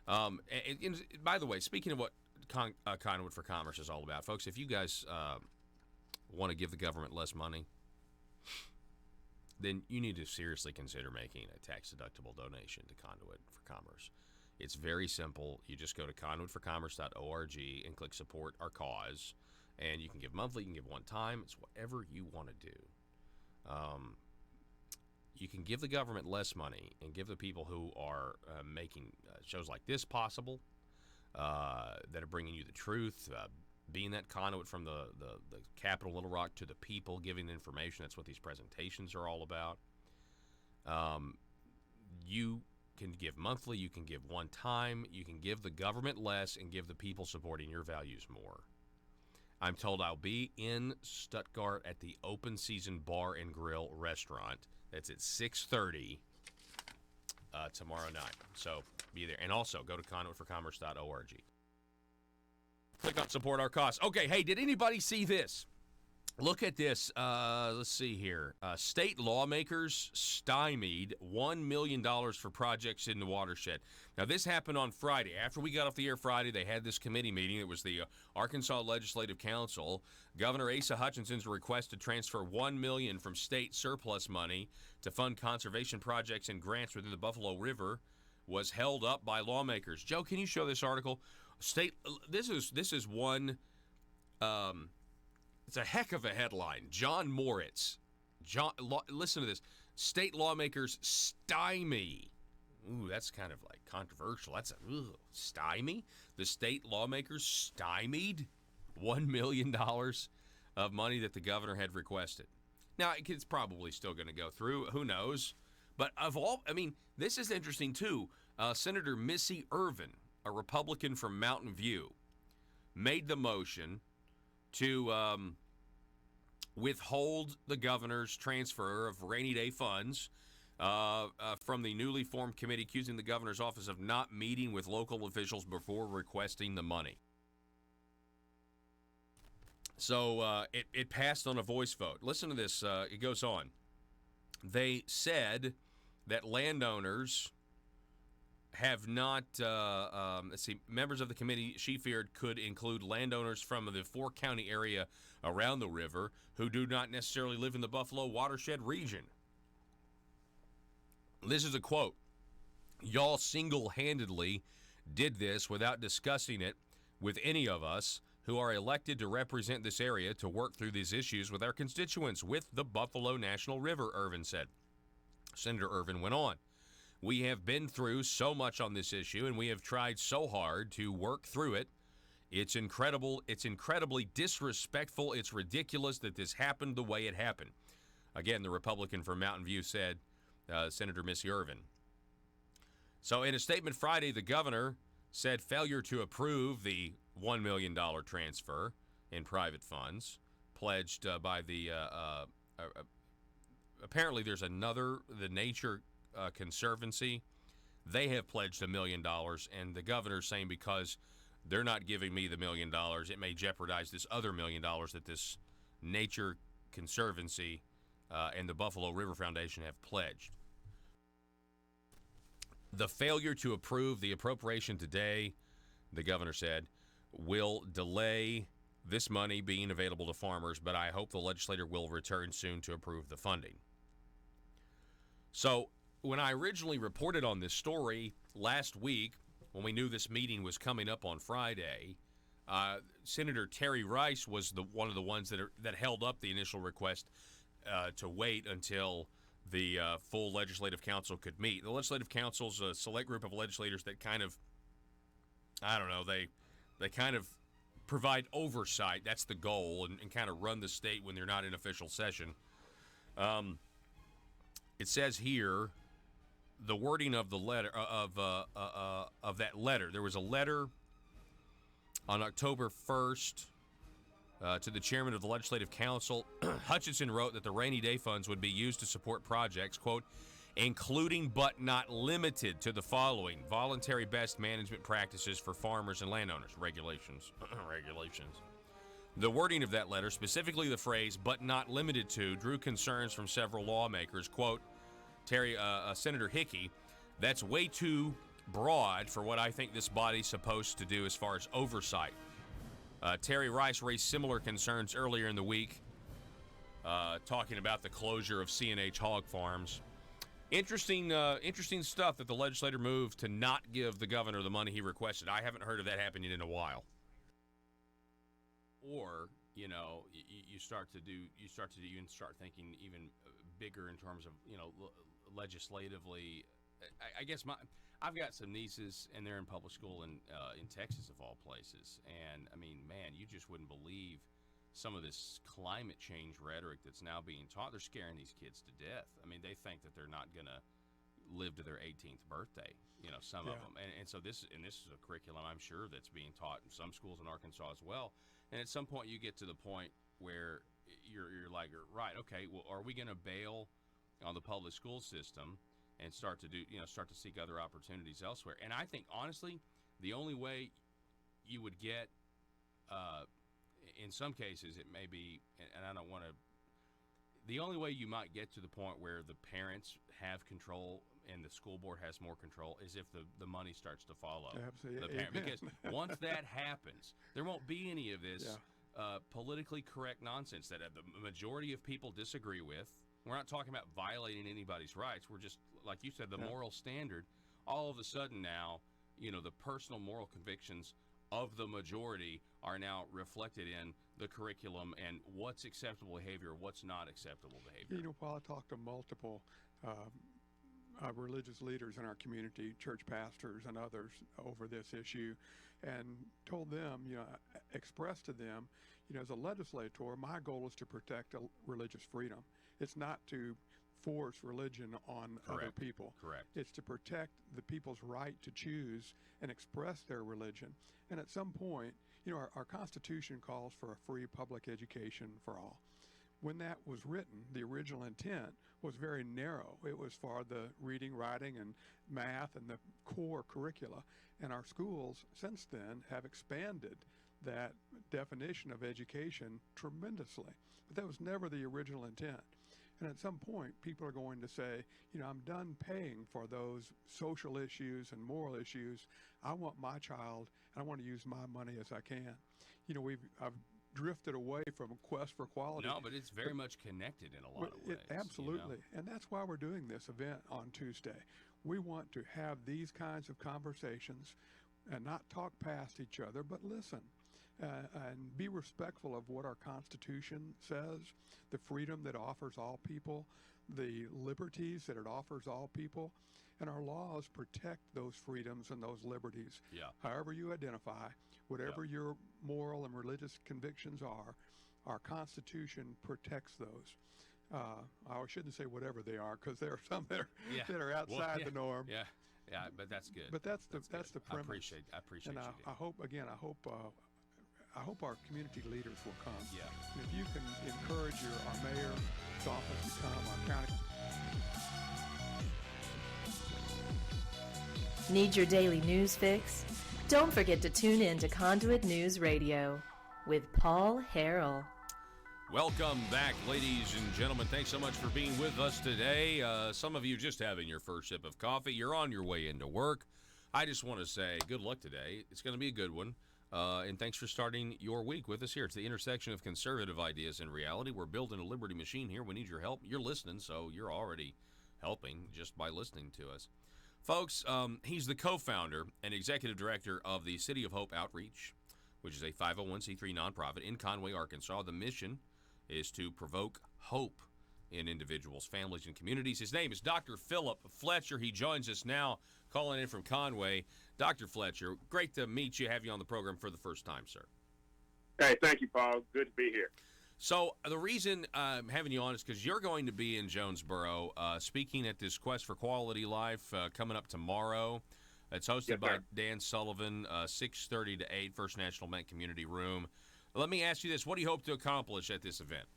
[SPEAKER 4] And by the way, speaking of what Conduit for Commerce is all about, folks, if you guys want to give the government less money, then you need to seriously consider making a tax-deductible donation to Conduit for Commerce. It's very simple. You just go to conduitforcommerce.org and click Support Our Cause, and you can give monthly, you can give one time. It's whatever you want to do. You can give the government less money and give the people who are making shows like this possible, that are bringing you the truth, being that conduit from the capital, Little Rock, to the people, giving information. That's what these presentations are all about. You can give monthly, you can give one time, you can give the government less and give the people supporting your values more. I'm told I'll be in Stuttgart at the Open Season Bar and Grill restaurant. That's at 6:30 tomorrow night. So be there. And also go to conduitforcommerce.org. Click on Support Our Cause. Okay, hey, did anybody see this? Look at this. Let's see here. State lawmakers stymied $1 million for projects in the watershed. Now, this happened on Friday. After we got off the air Friday, they had this committee meeting. It was the Arkansas Legislative Council. Governor Asa Hutchinson's request to transfer $1 million from state surplus money to fund conservation projects and grants within the Buffalo River was held up by lawmakers. Joe, can you show this article? This is one. It's a heck of a headline. John Moritz. Listen to this. State lawmakers stymie. Ooh, that's kind of like controversial. That's stymie. The state lawmakers stymied $1 million of money that the governor had requested. Now, it's probably still going to go through. Who knows? But this is interesting too. Senator Missy Irvin, a Republican from Mountain View, made the motion to withhold the governor's transfer of rainy day funds from the newly formed committee, accusing the governor's office of not meeting with local officials before requesting the money. So it passed on a voice vote. Listen to this. It goes on. They said that landowners have not, members of the committee, she feared, could include landowners from the 4-county area around the river who do not necessarily live in the Buffalo watershed region. This is a quote. Y'all single-handedly did this without discussing it with any of us who are elected to represent this area to work through these issues with our constituents with the Buffalo National River, Irvin said. Senator Irvin went on. We have been through so much on this issue, and we have tried so hard to work through it. It's incredible. It's incredibly disrespectful. It's ridiculous that this happened the way it happened. Again, the Republican from Mountain View said, Senator Missy Irvin. So in a statement Friday, the governor said failure to approve the $1 million transfer in private funds pledged by the, apparently there's another, the Nature Conservancy. They have pledged $1 million, and the governor's saying because they're not giving me the $1 million, it may jeopardize this other $1 million that this Nature Conservancy and the Buffalo River Foundation have pledged. The failure to approve the appropriation today, the governor said, will delay this money being available to farmers, but I hope the legislature will return soon to approve the funding. So when I originally reported on this story last week, when we knew this meeting was coming up on Friday, Senator Terry Rice was one of the ones that held up the initial request to wait until the full legislative council could meet. The legislative council's a select group of legislators that kind of, I don't know, they kind of provide oversight. That's the goal, and kind of run the state when they're not in official session. It says here, the wording of the letter of that letter. There was a letter on October 1st to the chairman of the Legislative Council. Hutchinson wrote that the rainy day funds would be used to support projects, quote, including but not limited to the following: voluntary best management practices for farmers and landowners, regulations. The wording of that letter, specifically the phrase "but not limited to," drew concerns from several lawmakers. Quote, Senator Hickey, that's way too broad for what I think this body's supposed to do as far as oversight. Terry Rice raised similar concerns earlier in the week, talking about the closure of C&H hog farms. Interesting stuff that the legislator moved to not give the governor the money he requested. I haven't heard of that happening in a while. Or, you start to even start thinking even bigger in terms of, legislatively. I guess I've got some nieces, and they're in public school in Texas, of all places. And, I mean, man, you just wouldn't believe some of this climate change rhetoric that's now being taught. They're scaring these kids to death. I mean, they think that they're not going to live to their 18th birthday, some of them. And so this is a curriculum, I'm sure, that's being taught in some schools in Arkansas as well. And at some point you get to the point where you're like, right, okay, well, are we going to bail on the public school system and start to seek other opportunities elsewhere? And I think, honestly, the only way you would get, in some cases, it may be, and I don't want to, the only way you might get to the point where the parents have control and the school board has more control is if the money starts to follow the parent. Because once that happens, there won't be any of this politically correct nonsense that the majority of people disagree with. We're not talking about violating anybody's rights. We're just, like you said, the moral standard. All of a sudden now, the personal moral convictions of the majority are now reflected in the curriculum and what's acceptable behavior, what's not acceptable behavior.
[SPEAKER 7] Paul, I talked to multiple religious leaders in our community, church pastors and others, over this issue, and told them, expressed to them, as a legislator, my goal is to protect religious freedom. It's not to force religion on other people.
[SPEAKER 4] Correct.
[SPEAKER 7] It's to protect the people's right to choose and express their religion. And at some point, our Constitution calls for a free public education for all. When that was written, the original intent was very narrow. It was for the reading, writing, and math and the core curricula. And our schools since then have expanded that definition of education tremendously. But that was never the original intent. And at some point, people are going to say, I'm done paying for those social issues and moral issues. I want my child, and I want to use my money as I can. I've drifted away from a quest for quality.
[SPEAKER 4] No, but it's very much connected in a lot of ways.
[SPEAKER 7] Absolutely. And that's why we're doing this event on Tuesday. We want to have these kinds of conversations and not talk past each other, but listen. And be respectful of what our Constitution says, the freedom that offers all people, the liberties that it offers all people, and our laws protect those freedoms and those liberties.
[SPEAKER 4] Yeah.
[SPEAKER 7] However you identify, whatever your moral and religious convictions are, our Constitution protects those. I shouldn't say whatever they are, because there are some that are outside the norm.
[SPEAKER 4] Yeah, but that's good.
[SPEAKER 7] But that's the premise.
[SPEAKER 4] I appreciate
[SPEAKER 7] and
[SPEAKER 4] you.
[SPEAKER 7] I hope our community leaders will come.
[SPEAKER 4] Yeah.
[SPEAKER 7] And if you can encourage our mayor's office to come, our county.
[SPEAKER 3] Need your daily news fix? Don't forget to tune in to Conduit News Radio with Paul Harrell.
[SPEAKER 4] Welcome back, ladies and gentlemen. Thanks so much for being with us today. Some of you just having your first sip of coffee. You're on your way into work. I just want to say good luck today. It's going to be a good one. And thanks for starting your week with us here. It's the intersection of conservative ideas and reality. We're building a liberty machine here. We need your help. You're listening, so you're already helping just by listening to us. Folks, he's the co-founder and executive director of the City of Hope Outreach, which is a 501c3 nonprofit in Conway, Arkansas. The mission is to provoke hope in individuals, families, and communities. His name is Dr. Philip Fletcher. He joins us now, calling in from Conway. Dr. Fletcher, great to meet you, have you on the program for the first time, sir.
[SPEAKER 14] Hey, thank you, Paul. Good to be here.
[SPEAKER 4] So the reason I'm having you on is because you're going to be in Jonesboro speaking at this Quest for Quality Life coming up tomorrow. It's hosted by Dan Sullivan, 6:30 to 8, First National Bank Community Room. Let me ask you this. What do you hope to accomplish at this event?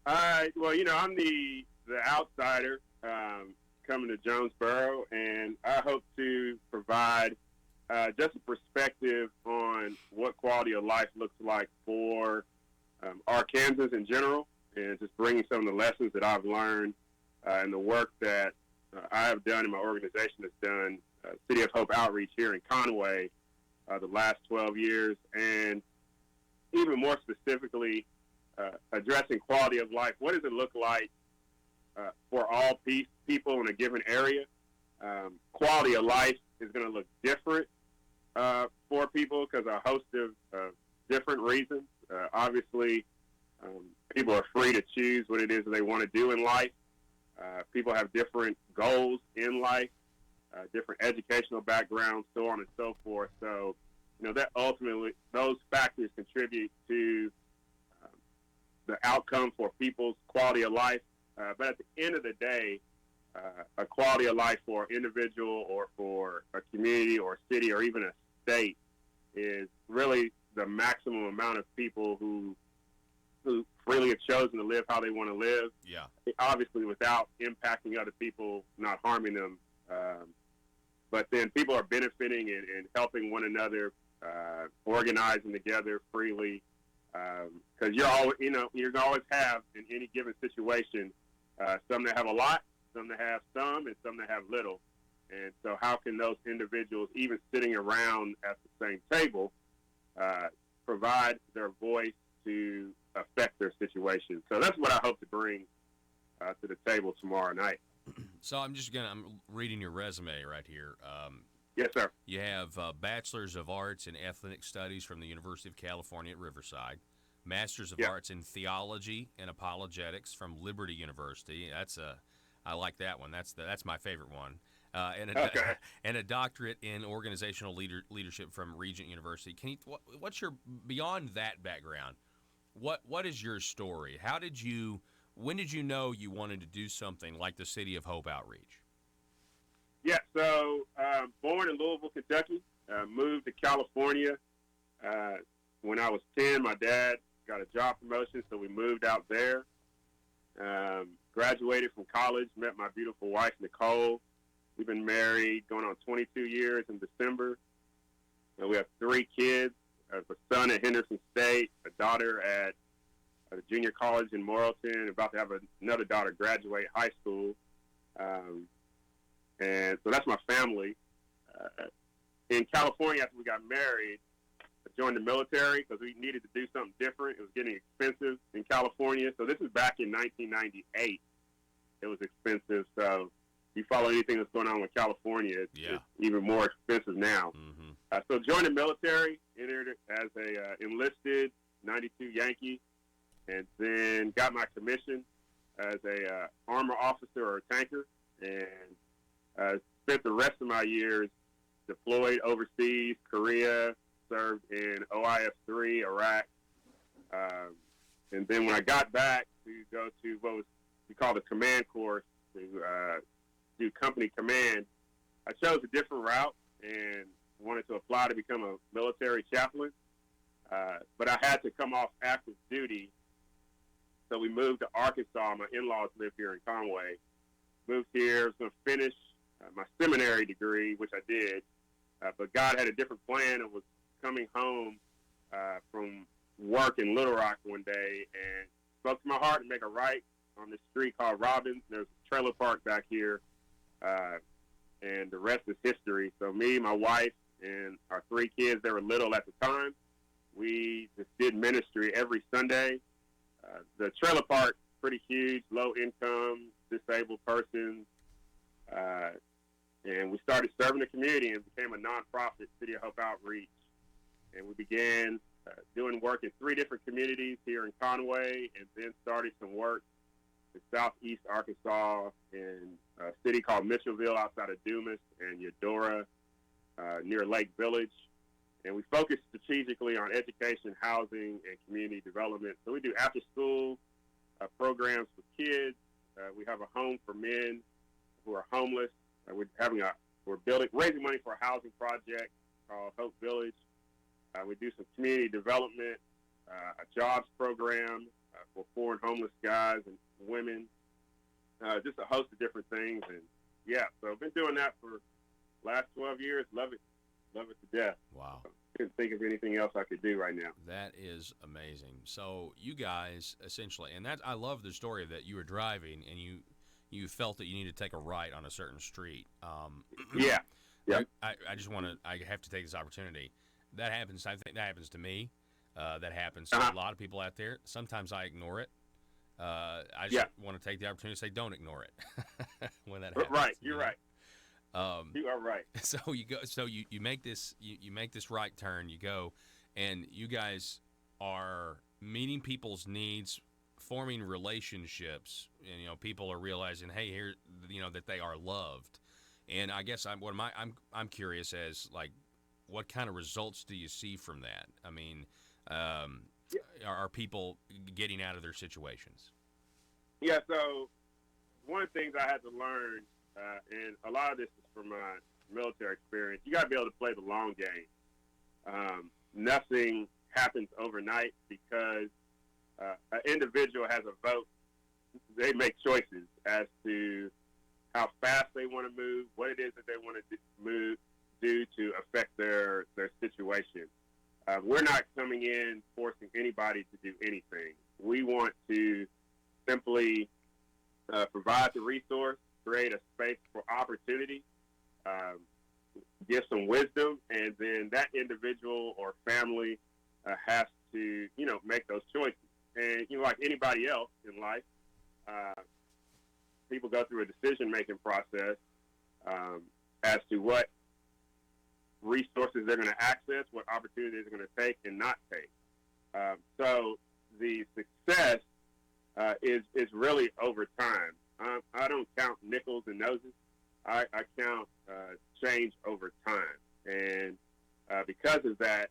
[SPEAKER 14] Well, I'm the outsider coming to Jonesboro, and I hope to provide just a perspective on what quality of life looks like for Arkansans in general, and just bringing some of the lessons that I've learned and the work that I have done and my organization has done City of Hope outreach here in Conway the last 12 years, and even more specifically, addressing quality of life. What does it look like for all people in a given area? Quality of life is going to look different for people because a host of different reasons. Obviously, people are free to choose what it is that they want to do in life. People have different goals in life, different educational backgrounds, so on and so forth. So, that ultimately, those factors contribute to the outcome for people's quality of life. But at the end of the day, a quality of life for an individual or for a community or a city or even a state is really the maximum amount of people who freely have chosen to live how they want to live.
[SPEAKER 4] Yeah.
[SPEAKER 14] Obviously, without impacting other people, not harming them. But then people are benefiting and helping one another, organizing together freely. Because you're going to always have in any given situation some that have a lot, some that have some, and some that have little. And so how can those individuals, even sitting around at the same table, provide their voice to affect their situation? So that's what I hope to bring to the table tomorrow night.
[SPEAKER 4] So I'm reading your resume right here.
[SPEAKER 14] Yes, sir.
[SPEAKER 4] You have Bachelor's of Arts in Ethnic Studies from the University of California at Riverside, Master's of Arts in Theology and Apologetics from Liberty University. I like that one. That's my favorite one. And a doctorate in organizational leadership from Regent University. What's your, beyond that background, what is your story? When did you know you wanted to do something like the City of Hope outreach?
[SPEAKER 14] Yeah, so born in Louisville, Kentucky, moved to California when I was 10. My dad got a job promotion, so we moved out there. Graduated from college, met my beautiful wife, Nicole. We've been married going on 22 years in December. And we have 3 kids, a son at Henderson State, a daughter at the junior college in Morrilton, about to have another daughter graduate high school. And so that's my family. In California, after we got married, I joined the military because we needed to do something different. It was getting expensive in California. So this is back in 1998. It was expensive. So if you follow anything that's going on with California, it's even more expensive now.
[SPEAKER 4] Mm-hmm.
[SPEAKER 14] So joined the military, entered as a enlisted 92 Yankee, and then got my commission as a armor officer or a tanker, and spent the rest of my years deployed overseas, Korea, served in OIF-3, Iraq. And then when I got back to go to what was called a command course to do company command, I chose a different route and wanted to apply to become a military chaplain. But I had to come off active duty. So we moved to Arkansas. My in-laws live here in Conway. Moved here, was going to finish my seminary degree, which I did. But God had a different plan. I was coming home from work in Little Rock one day and spoke to my heart and make a right on this street called Robbins. There's a trailer park back here, and the rest is history. So me, my wife, and our 3 kids, they were little at the time, we just did ministry every Sunday. The trailer park, pretty huge, low income, disabled persons. And we started serving the community and became a nonprofit, City of Hope Outreach. And we began doing work in 3 different communities here in Conway, and then started some work in southeast Arkansas in a city called Mitchellville outside of Dumas, and Eudora near Lake Village. And we focus strategically on education, housing, and community development. So we do after-school programs for kids. We have a home for men who are homeless. We're raising money for a housing project called Hope Village. We do some community development, a jobs program for foreign homeless guys and women, just a host of different things. And so I've been doing that for the last 12 years. Love it to death.
[SPEAKER 4] Wow.
[SPEAKER 14] Couldn't think of anything else I could do right now.
[SPEAKER 4] That is amazing. So you guys essentially, and I love the story that you were driving and you felt that you needed to take a right on a certain street.
[SPEAKER 8] Yeah.
[SPEAKER 4] I just want to. I have to take this opportunity. That happens. I think that happens to me. That happens to a lot of people out there. Sometimes I ignore it. I just want to take the opportunity to say, don't ignore it when that happens.
[SPEAKER 14] Right. You're right. You are right.
[SPEAKER 4] So you go. So you make this. You make this right turn. You go, and you guys are meeting people's needs, forming relationships, and people are realizing, hey, here, that they are loved. And I guess I'm curious as like, what kind of results do you see from that? I mean, are people getting out of their situations?
[SPEAKER 14] Yeah. So one of the things I had to learn, and a lot of this is from my military experience, you got to be able to play the long game. Nothing happens overnight because an individual has a vote. They make choices as to how fast they want to move, what it is that they want to do to affect their situation. We're not coming in forcing anybody to do anything. We want to simply provide the resource, create a space for opportunity, give some wisdom, and then that individual or family has to, make those choices. And, like anybody else in life, people go through a decision-making process as to what resources they're going to access, what opportunities they're going to take and not take. So the success is really over time. I don't count nickels and noses. I count change over time. And because of that,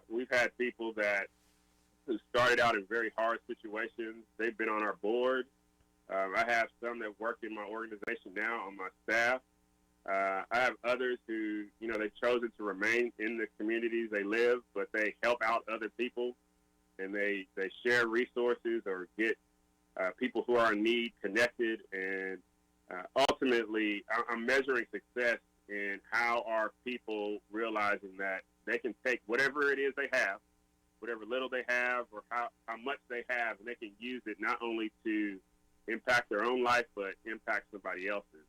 [SPEAKER 14] we've had people who started out in very hard situations. They've been on our board. I have some that work in my organization now on my staff. I have others who, they've chosen to remain in the communities they live, but they help out other people, and they share resources or get people who are in need connected. And ultimately, I'm measuring success in how are people realizing that they can take whatever it is they have, whatever little they have or how much they have, and they can use it not only to impact their own life, but impact somebody else's.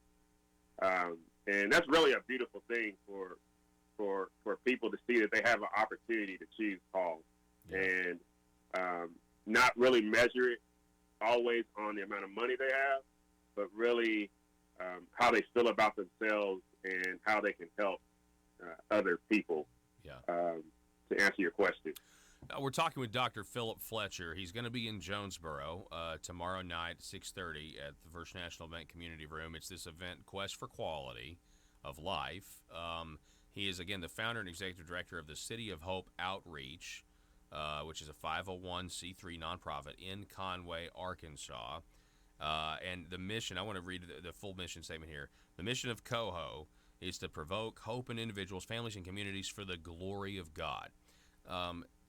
[SPEAKER 14] And that's really a beautiful thing for people to see that they have an opportunity to choose Paul, and not really measure it always on the amount of money they have, but really how they feel about themselves and how they can help other people. To answer your question.
[SPEAKER 4] We're talking with Dr. Philip Fletcher. He's going to be in Jonesboro tomorrow night at 6:30 at the First National Bank Community Room. It's this event, Quest for Quality of Life. He is, again, the founder and executive director of the City of Hope Outreach, which is a 501c3 nonprofit in Conway, Arkansas. And the mission, I want to read the full mission statement here. The mission of COHO is to provoke hope in individuals, families, and communities for the glory of God.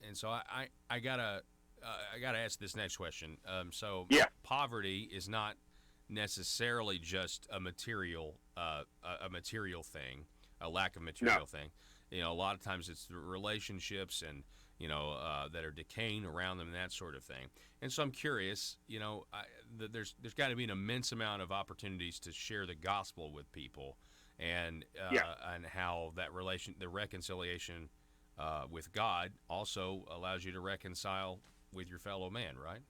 [SPEAKER 4] And so I gotta ask this next question. Poverty is not necessarily just a material thing, a lack of material thing. A lot of times it's the relationships and that are decaying around them and that sort of thing. And so I'm curious. There's got to be an immense amount of opportunities to share the gospel with people, and how that the reconciliation with God also allows you to reconcile with your fellow man, right?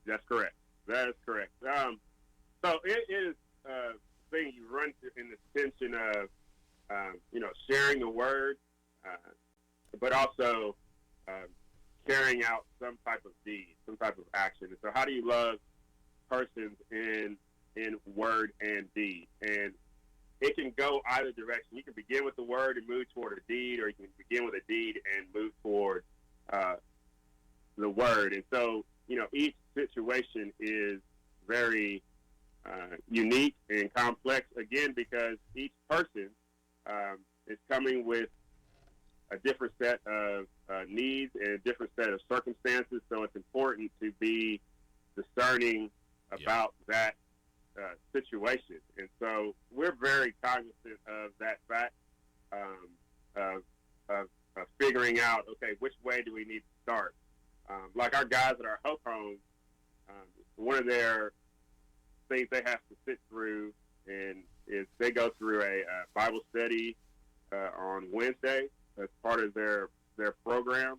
[SPEAKER 14] That's correct. That is correct. So it is a thing you run in the tension of, sharing the word, but also carrying out some type of deed, some type of action. And so how do you love persons in word and deed? And it can go either direction. You can begin with the word and move toward a deed, or you can begin with a deed and move toward the word. And so, each situation is very unique and complex, again, because each person is coming with a different set of needs and a different set of circumstances. So it's important to be discerning about that situation. And so we're very cognizant of that fact, of figuring out, okay, which way do we need to start? Like our guys at our Hope Homes, one of their things they have to sit through is they go through a Bible study on Wednesday as part of their program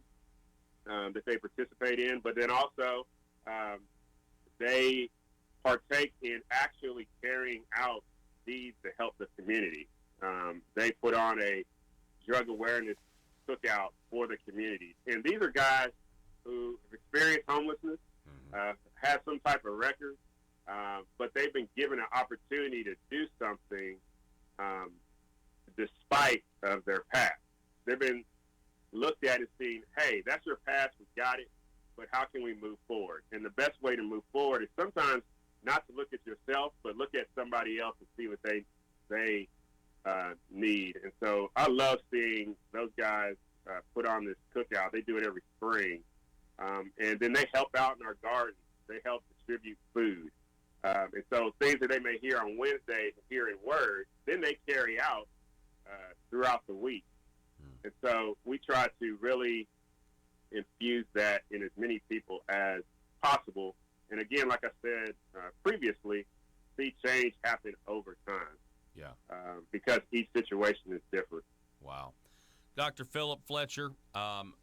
[SPEAKER 14] that they participate in. But then also they partake in actually carrying out deeds to help the community. They put on a drug awareness cookout for the community. And these are guys who have experienced homelessness, have some type of record, but they've been given an opportunity to do something despite of their past. They've been looked at and seen, hey, that's your past, we got it, but how can we move forward? And the best way to move forward is sometimes not to look at yourself, but look at somebody else and see what they need. And so I love seeing those guys put on this cookout. They do it every spring. And then they help out in our gardens. They help distribute food. And so things that they may hear on Wednesday, hear in word, then they carry out throughout the week. And so we try to really infuse that in as many people as possible. And again, like I said previously, see change happen over time.
[SPEAKER 4] Yeah.
[SPEAKER 14] Because each situation is different.
[SPEAKER 4] Wow. Dr. Philip Fletcher, I'm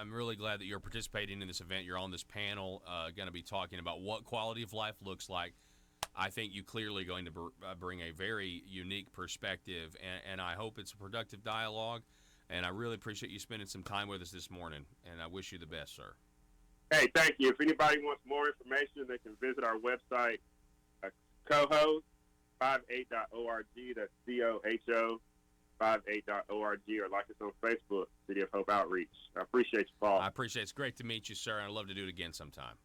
[SPEAKER 4] really glad that you're participating in this event. You're on this panel, going to be talking about what quality of life looks like. I think you clearly going to bring a very unique perspective, and I hope it's a productive dialogue. And I really appreciate you spending some time with us this morning, and I wish you the best, sir.
[SPEAKER 14] Hey, thank you. If anybody wants more information, they can visit our website, coho58.org. That's COHO 58.org, or like us on Facebook, City of Hope Outreach. I appreciate you, Paul.
[SPEAKER 4] I appreciate it. It's great to meet you, sir, and I'd love to do it again sometime.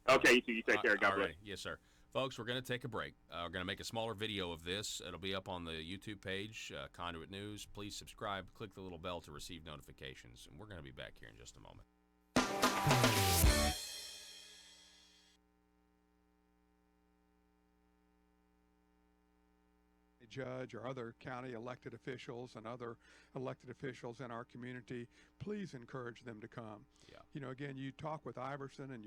[SPEAKER 14] Okay, you too. You take care. God bless.
[SPEAKER 4] Yes, sir. Folks, we're going to take a break. We're going to make a smaller video of this. It'll be up on the YouTube page, Conduit News. Please subscribe. Click the little bell to receive notifications. And we're going to be back here in just a moment.
[SPEAKER 7] Judge or other county elected officials and other elected officials in our community, please encourage them to come.
[SPEAKER 4] Yeah.
[SPEAKER 7] You know, again, you talk with Iverson and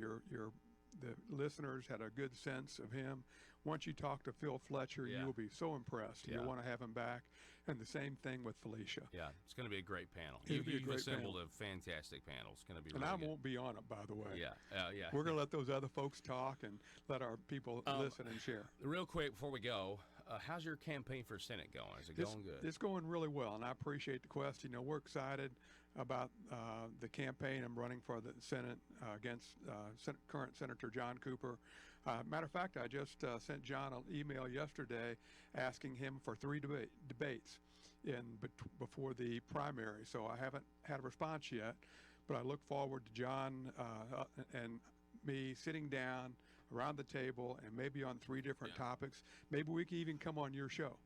[SPEAKER 7] the listeners had a good sense of him. Once you talk to Phil Fletcher,
[SPEAKER 4] Yeah.
[SPEAKER 7] you'll be so impressed.
[SPEAKER 4] Yeah.
[SPEAKER 7] You'll want to have him back. And the same thing with Felicia.
[SPEAKER 4] Yeah, it's going to be a great panel.
[SPEAKER 7] It'll be a
[SPEAKER 4] You've
[SPEAKER 7] great
[SPEAKER 4] assembled
[SPEAKER 7] panel.
[SPEAKER 4] a fantastic panel. It's going to be
[SPEAKER 7] And
[SPEAKER 4] really
[SPEAKER 7] I
[SPEAKER 4] good.
[SPEAKER 7] won't be on it, by the way.
[SPEAKER 4] Yeah, yeah.
[SPEAKER 7] We're going to let those other folks talk and let our people listen and share.
[SPEAKER 4] Real quick before we go, how's your campaign for Senate going? Is it going good?
[SPEAKER 7] It's going really well, and I appreciate the question. You know, we're excited about the campaign. I'm running for the Senate against current Senator John Cooper. Matter of fact, I just sent John an email yesterday asking him for 3 debates before the primary. So I haven't had a response yet, but I look forward to John and me sitting down around the table and maybe on 3 different topics. Maybe we can even come on your show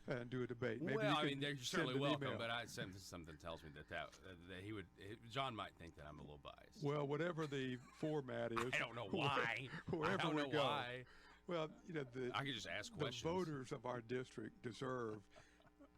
[SPEAKER 7] and do a debate. Maybe
[SPEAKER 4] Well, I mean, they're certainly welcome,
[SPEAKER 7] email.
[SPEAKER 4] but something tells me that he would. John might think that I'm a little biased.
[SPEAKER 7] Well, whatever the format is.
[SPEAKER 4] I don't know why.
[SPEAKER 7] Wherever
[SPEAKER 4] I don't
[SPEAKER 7] we
[SPEAKER 4] know
[SPEAKER 7] go.
[SPEAKER 4] why.
[SPEAKER 7] Well, you know,
[SPEAKER 4] I could just ask
[SPEAKER 7] the
[SPEAKER 4] questions.
[SPEAKER 7] voters of our district deserve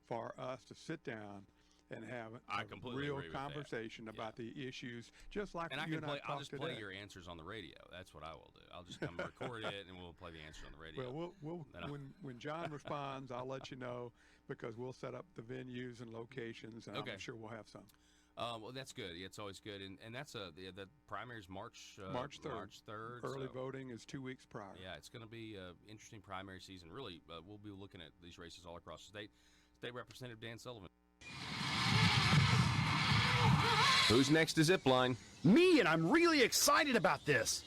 [SPEAKER 7] for us to sit down and have a real
[SPEAKER 4] agree with
[SPEAKER 7] conversation about the issues, just like
[SPEAKER 4] And
[SPEAKER 7] you and I
[SPEAKER 4] I'll
[SPEAKER 7] talked
[SPEAKER 4] just play
[SPEAKER 7] today.
[SPEAKER 4] your answers on the radio. That's what I will do. I'll just come record it, and we'll play the answers on the radio.
[SPEAKER 7] Well,
[SPEAKER 4] Then I'll-
[SPEAKER 7] when John responds, I'll let you know because we'll set up the venues and locations, and
[SPEAKER 4] Okay.
[SPEAKER 7] I'm sure we'll have some.
[SPEAKER 4] Well, that's good. Yeah, it's always good, and that's the primary's March 3rd.
[SPEAKER 7] March 3rd.
[SPEAKER 4] March 3rd.
[SPEAKER 7] Early
[SPEAKER 4] so-
[SPEAKER 7] voting is 2 weeks prior.
[SPEAKER 4] Yeah, it's going to be an interesting primary season. Really, we'll be looking at these races all across the state. State Representative Dan Sullivan.
[SPEAKER 15] Who's next to Zipline?
[SPEAKER 16] Me, and I'm really excited about this.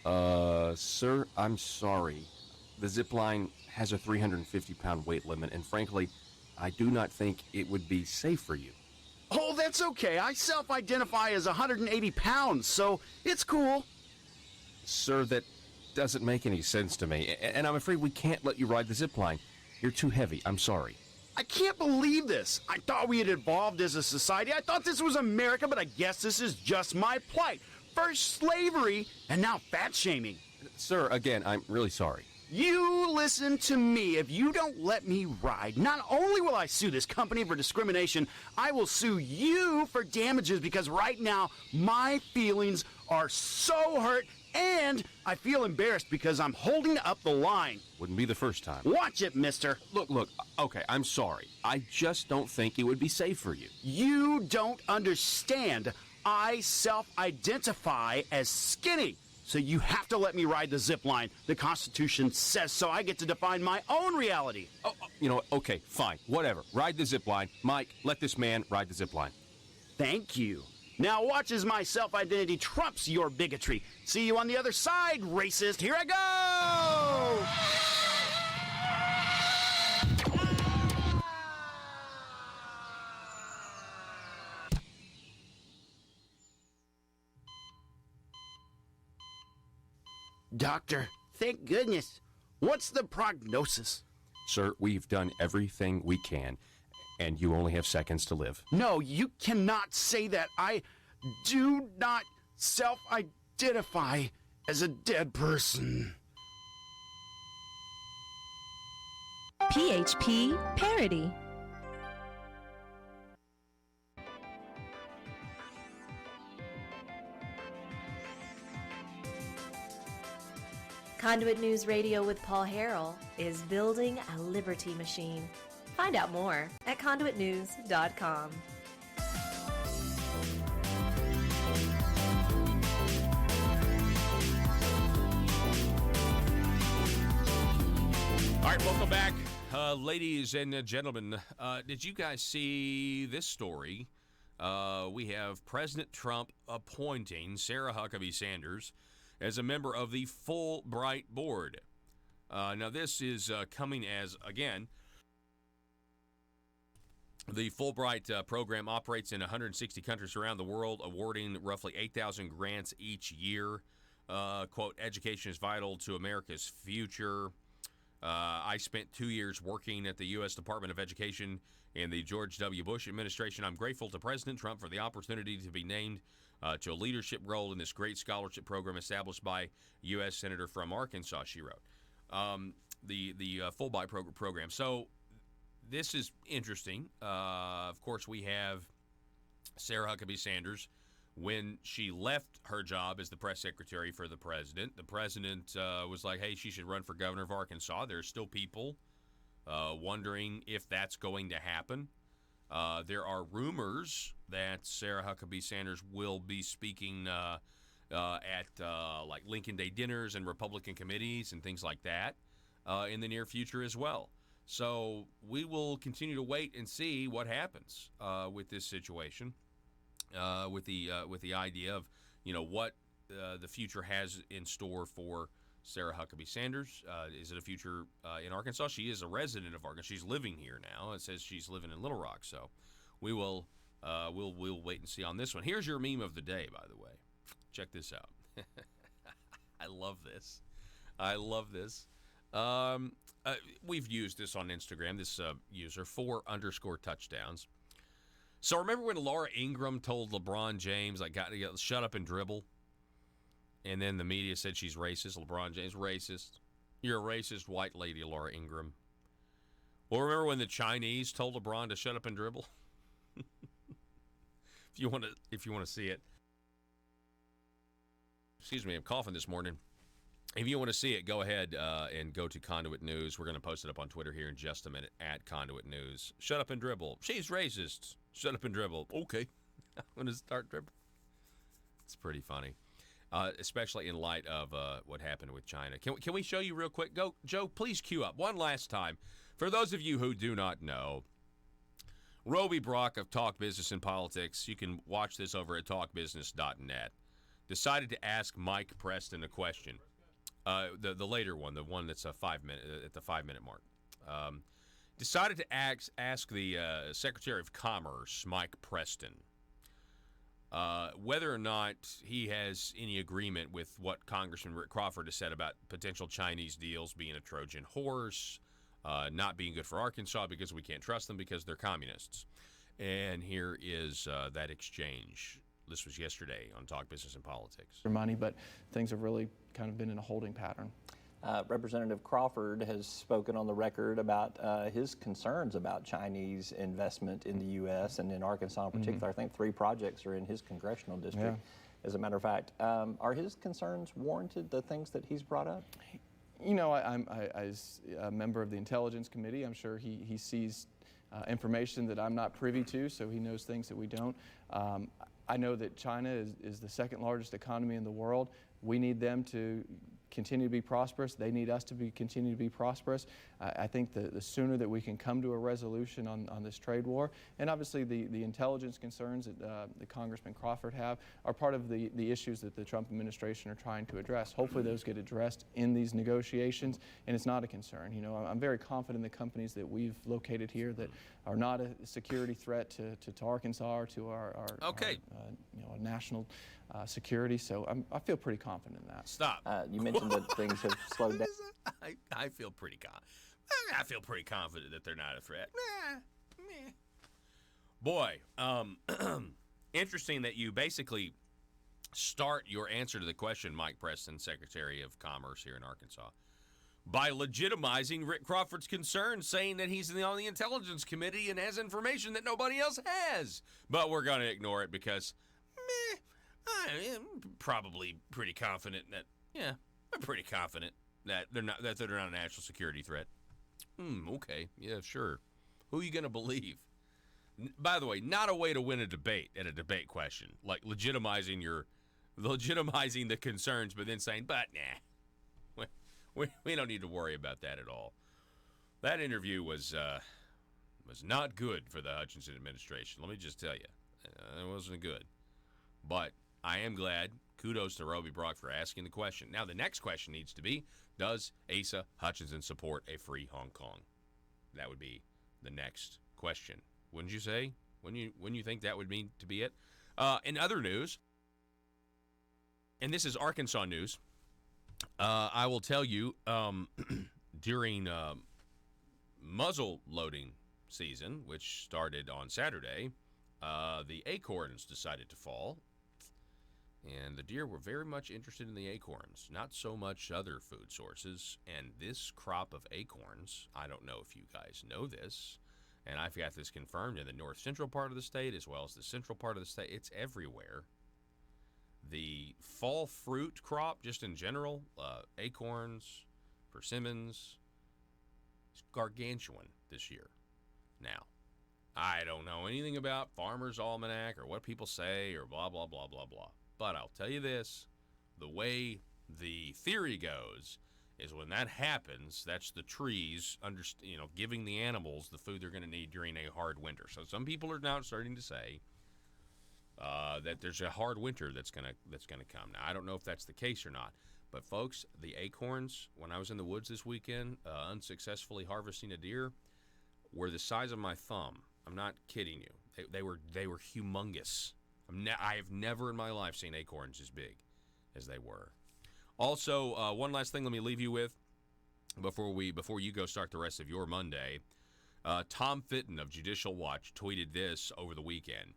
[SPEAKER 15] Sir, I'm sorry. The Zipline has a 350-pound weight limit, and frankly, I do not think it would be safe for you.
[SPEAKER 16] Oh, that's okay. I self-identify as 180 pounds, so it's cool.
[SPEAKER 15] Sir, that doesn't make any sense to me, and I'm afraid we can't let you ride the Zipline. You're too heavy. I'm sorry.
[SPEAKER 16] I can't believe this. I thought we had evolved as a society. I thought this was America, but I guess this is just my plight. First slavery, and now fat shaming.
[SPEAKER 15] Sir, again, I'm really sorry.
[SPEAKER 16] You listen to me. If you don't let me ride, not only will I sue this company for discrimination, I will sue you for damages because right now my feelings are so hurt, and I feel embarrassed because I'm holding up the line.
[SPEAKER 15] Wouldn't be the first time.
[SPEAKER 16] Watch it, mister.
[SPEAKER 15] Look, okay, I'm sorry. I just don't think it would be safe for you.
[SPEAKER 16] You don't understand. I self-identify as skinny. So you have to let me ride the zip line. The Constitution says so. I get to define my own reality.
[SPEAKER 15] Okay, fine, whatever. Ride the zip line. Mike, let this man ride the zip line.
[SPEAKER 16] Thank you. Now watch as my self-identity trumps your bigotry. See you on the other side, racist. Here I go! Doctor, thank goodness. What's the prognosis?
[SPEAKER 15] Sir, we've done everything we can, and you only have seconds to live.
[SPEAKER 16] No, you cannot say that. I do not self-identify as a dead person.
[SPEAKER 11] PHP Parody.
[SPEAKER 3] Conduit News Radio with Paul Harrell is building a liberty machine. Find out more at conduitnews.com.
[SPEAKER 4] All right, welcome back, ladies and gentlemen. Did you guys see this story? We have President Trump appointing Sarah Huckabee Sanders as a member of the Fulbright Board. Now, this is coming as, again, the Fulbright program operates in 160 countries around the world, awarding roughly 8,000 grants each year. Quote, education is vital to America's future. I spent 2 years working at the U.S. Department of Education in the George W. Bush administration. I'm grateful to President Trump for the opportunity to be named to a leadership role in this great scholarship program established by U.S. Senator from Arkansas, she wrote. The Fulbright program. So this is interesting. Of course, we have Sarah Huckabee Sanders. When she left her job as the press secretary for the president was like, hey, she should run for governor of Arkansas. There's still people wondering if that's going to happen. There are rumors that Sarah Huckabee Sanders will be speaking at like Lincoln Day dinners and Republican committees and things like that in the near future as well. So we will continue to wait and see what happens with this situation, with the idea of what the future has in store for Sarah Huckabee Sanders. Is it a future in Arkansas? She is a resident of Arkansas. She's living here now. It says she's living in Little Rock. So we will we'll wait and see on this one. Here's your meme of the day, by the way. Check this out. I love this. We've used this on Instagram. This user 4_touchdowns. So remember when Laura Ingraham told LeBron James, shut up and dribble? And then the media said she's racist. LeBron James, racist. You're a racist white lady, Laura Ingraham. Well, remember when the Chinese told LeBron to shut up and dribble? If you want to see it. Excuse me, I'm coughing this morning. If you want to see it, go ahead and go to Conduit News. We're going to post it up on Twitter here in just a minute at Conduit News. Shut up and dribble. She's racist. Shut up and dribble. Okay. I'm going to start dribbling. It's pretty funny. Especially in light of what happened with China. Can we show you real quick? Go, Joe, please cue up one last time. For those of you who do not know, Roby Brock of Talk Business and Politics, you can watch this over at talkbusiness.net, decided to ask Mike Preston a question. The later one, the one that's at the 5-minute mark. Decided to ask the Secretary of Commerce, Mike Preston, whether or not he has any agreement with what Congressman Rick Crawford has said about potential Chinese deals being a Trojan horse, not being good for Arkansas because we can't trust them because they're communists. And here is that exchange. This was yesterday on Talk Business and Politics.
[SPEAKER 6] Money, but things have really kind of been in a holding pattern.
[SPEAKER 5] Representative Crawford has spoken on the record about his concerns about Chinese investment in the U.S. and in Arkansas in particular. I think 3 projects are in his congressional district. as a matter of fact. Are his concerns warranted, the things that he's brought up?
[SPEAKER 6] You know, as a member of the Intelligence Committee, I'm sure he sees information that I'm not privy to, so he knows things that we don't. I know that China is the second largest economy in the world. We need them to continue to be prosperous. They need us to continue to be prosperous. I think the sooner that we can come to a resolution on this trade war, and obviously the intelligence concerns that Congressman Crawford have are part of the issues that the Trump administration are trying to address. Hopefully those get addressed in these negotiations, and it's not a concern. You know, I'm very confident in the companies that we've located here that are not a security threat to Arkansas or to our national security. So I feel pretty confident in that.
[SPEAKER 4] Stop.
[SPEAKER 5] You mentioned that things have slowed down.
[SPEAKER 4] I feel pretty confident that they're not a threat. Boy, interesting that you basically start your answer to the question, Mike Preston, Secretary of Commerce here in Arkansas, by legitimizing Rick Crawford's concerns, saying that he's on the Intelligence Committee and has information that nobody else has. But we're going to ignore it because, I'm probably pretty confident that, I'm pretty confident that they're not a national security threat. Okay, yeah, sure. Who are you going to believe? By the way, not a way to win a debate at a debate question, like legitimizing the concerns, but then saying, but nah. We don't need to worry about that at all. That interview was not good for the Hutchinson administration. Let me just tell you, it wasn't good. But I am glad. Kudos to Roby Brock for asking the question. Now the next question needs to be: does Asa Hutchinson support a free Hong Kong? That would be the next question, wouldn't you say? Wouldn't you think that would mean to be it? In other news, and this is Arkansas news. I will tell you, during muzzle loading season, which started on Saturday, the acorns decided to fall, and the deer were very much interested in the acorns, not so much other food sources. And this crop of acorns, I don't know if you guys know this, and I've got this confirmed in the north central part of the state as well as the central part of the state. It's everywhere. The fall fruit crop, just in general, acorns, persimmons, it's gargantuan this year. Now, I don't know anything about Farmer's Almanac or what people say or blah, blah, blah, blah, blah. But I'll tell you this, the way the theory goes is when that happens, that's the trees giving the animals the food they're going to need during a hard winter. So some people are now starting to say that there's a hard winter that's gonna come. Now I don't know if that's the case or not, but folks, the acorns, when I was in the woods this weekend, unsuccessfully harvesting a deer, were the size of my thumb. I'm not kidding you. They were humongous. I have never in my life seen acorns as big as they were. Also, one last thing let me leave you with before you go start the rest of your Monday. Tom Fitton of Judicial Watch tweeted this over the weekend.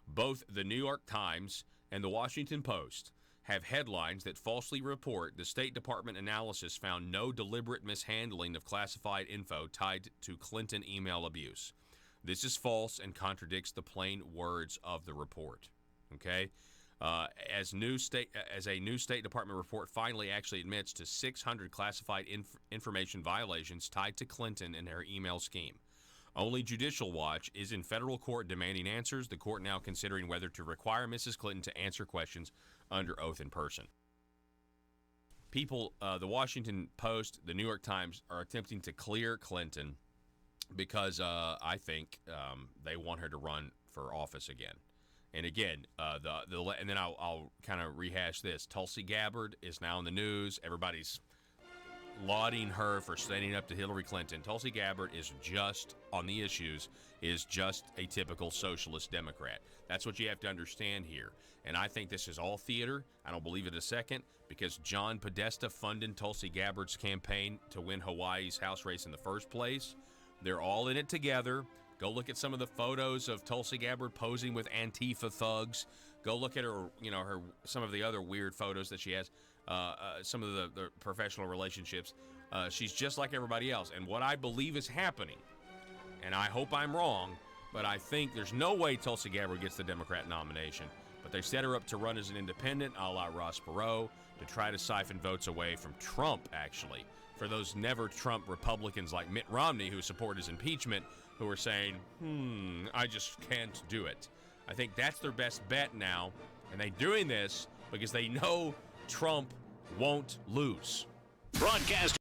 [SPEAKER 4] Both the New York Times and the Washington Post have headlines that falsely report the State Department analysis found no deliberate mishandling of classified info tied to Clinton email abuse. This is false and contradicts the plain words of the report. Okay? As a new State Department report finally actually admits to 600 classified information violations tied to Clinton and her email scheme. Only Judicial Watch is in federal court demanding answers, the court now considering whether to require Mrs. Clinton to answer questions under oath in person. People, the Washington Post, the New York Times, are attempting to clear Clinton because I think they want her to run for office again. And again, and then I'll kind of rehash this. Tulsi Gabbard is now in the news. Everybody's lauding her for standing up to Hillary Clinton. Tulsi Gabbard is just, on the issues, is just a typical socialist Democrat. That's what you have to understand here. And I think this is all theater. I don't believe it a second, because John Podesta funded Tulsi Gabbard's campaign to win Hawaii's House race in the first place. They're all in it together. Go look at some of the photos of Tulsi Gabbard posing with Antifa thugs. Go look at her, some of the other weird photos that she has. Some of the professional relationships. She's just like everybody else. And what I believe is happening, and I hope I'm wrong, but I think there's no way Tulsi Gabbard gets the Democrat nomination but they set her up to run as an independent, a la Ross Perot, to try to siphon votes away from Trump, actually. For those never-Trump Republicans like Mitt Romney who support his impeachment, who are saying, I just can't do it. I think that's their best bet now, and they're doing this because they know Trump won't lose.
[SPEAKER 12] Broadcast